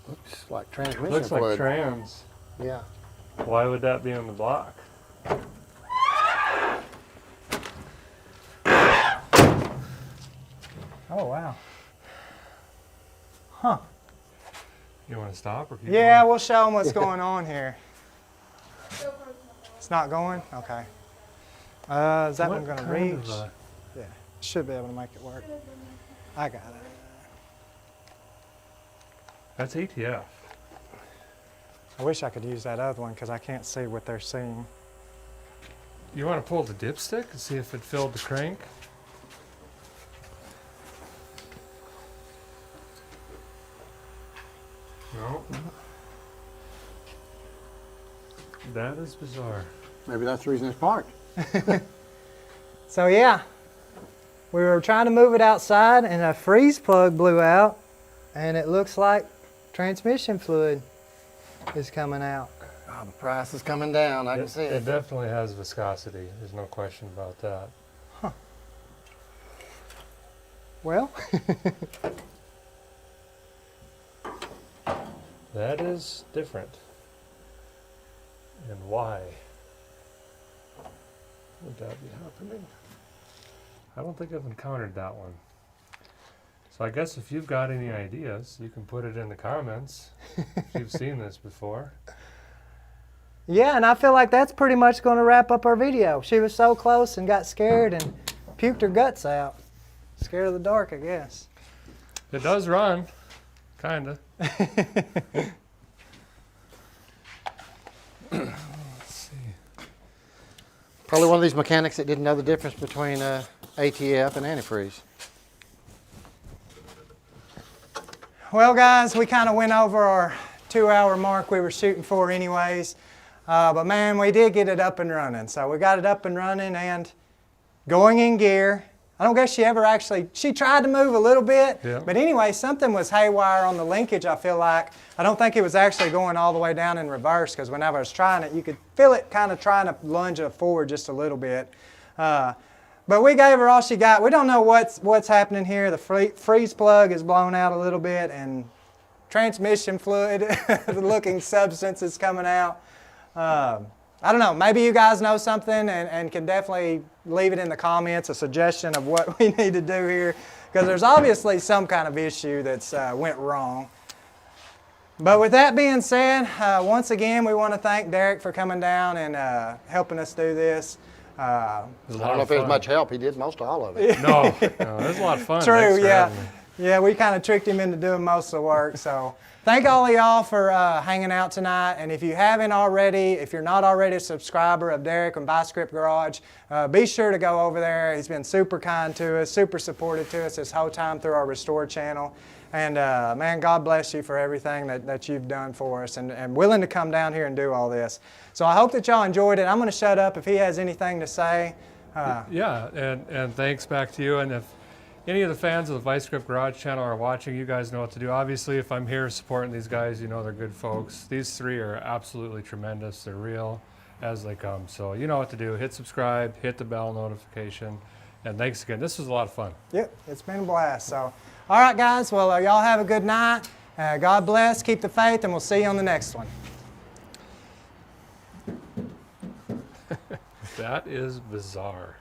Looks like transmission Looks like fluid. trans. Yeah. Why would that be on the block? Oh, wow. Huh. You want to stop or keep Yeah, going? we'll show them what's going on here. It's not going? Okay. Is that one What going to kind reach? of a- Yeah, should be able to make it work. I got it. That's ATF. I wish I could use that other one because I can't see what they're seeing. You want to pull the dipstick and see if it filled the crank? No. That is bizarre. Maybe that's the reason it's parked. So yeah, we were trying to move it outside and a freeze plug blew out and it looks like transmission fluid is coming out. Oh, the price is coming down. I can see It it. definitely has viscosity. There's no question about that. Well, That is different. And why would that be happening? I don't think I've encountered that one. So I guess if you've got any ideas, you can put it in the comments if you've seen this before. yeah, and I feel like that's pretty much going to wrap up our video. She was so close and got scared and puked her guts out. Scared of the dark, I guess. It does run, kinda. Let's see. Probably one of these mechanics that didn't know the difference between ATF and antifreeze. Well, guys, we kind of went over our 2-hour mark we were shooting for anyways. But man, we did get it up and running. So we got it up and running and going in gear. I don't guess she ever actually, she tried to move a little bit. Yeah. But anyway, something was haywire on the linkage, I feel like. I don't think it was actually going all the way down in reverse because whenever I was trying it, you could feel it kind of trying to lunge it forward just a little bit. But we gave her all she got. We don't know what's happening here. The freeze plug is blown out a little bit and transmission fluid looking substance is coming out. I don't know, maybe you guys know something and can definitely leave it in the comments, a suggestion of what we need to do here, because there's obviously some kind of issue that's went wrong. But with that being said, once again, we want to thank Derek for coming down and helping us do this. I don't know if it was much help. He did most all of it. No, no, it was a lot of fun. True, Thanks for yeah. having me. Yeah, we kind of tricked him into doing most of the work. So thank all of y'all for hanging out tonight. And if you haven't already, if you're not already a subscriber of Derek and Byscript Garage, be sure to go over there. He's been super kind to us, super supportive to us this whole time through our Restore channel. And man, God bless you for everything that you've done for us and willing to come down here and do all this. So I hope that y'all enjoyed it. I'm going to shut up if he has anything to say. Yeah, and thanks back to you. And if any of the fans of the Byscript Garage channel are watching, you guys know what to do. Obviously, if I'm here supporting these guys, you know they're good folks. These three are absolutely tremendous. They're real as they come. So you know what to do. Hit subscribe, hit the bell notification, and thanks again. This was a lot of fun. Yep, it's been a blast. So, all right, guys. Well, y'all have a good night. God bless. Keep the faith, and we'll see you on the next one. That is bizarre.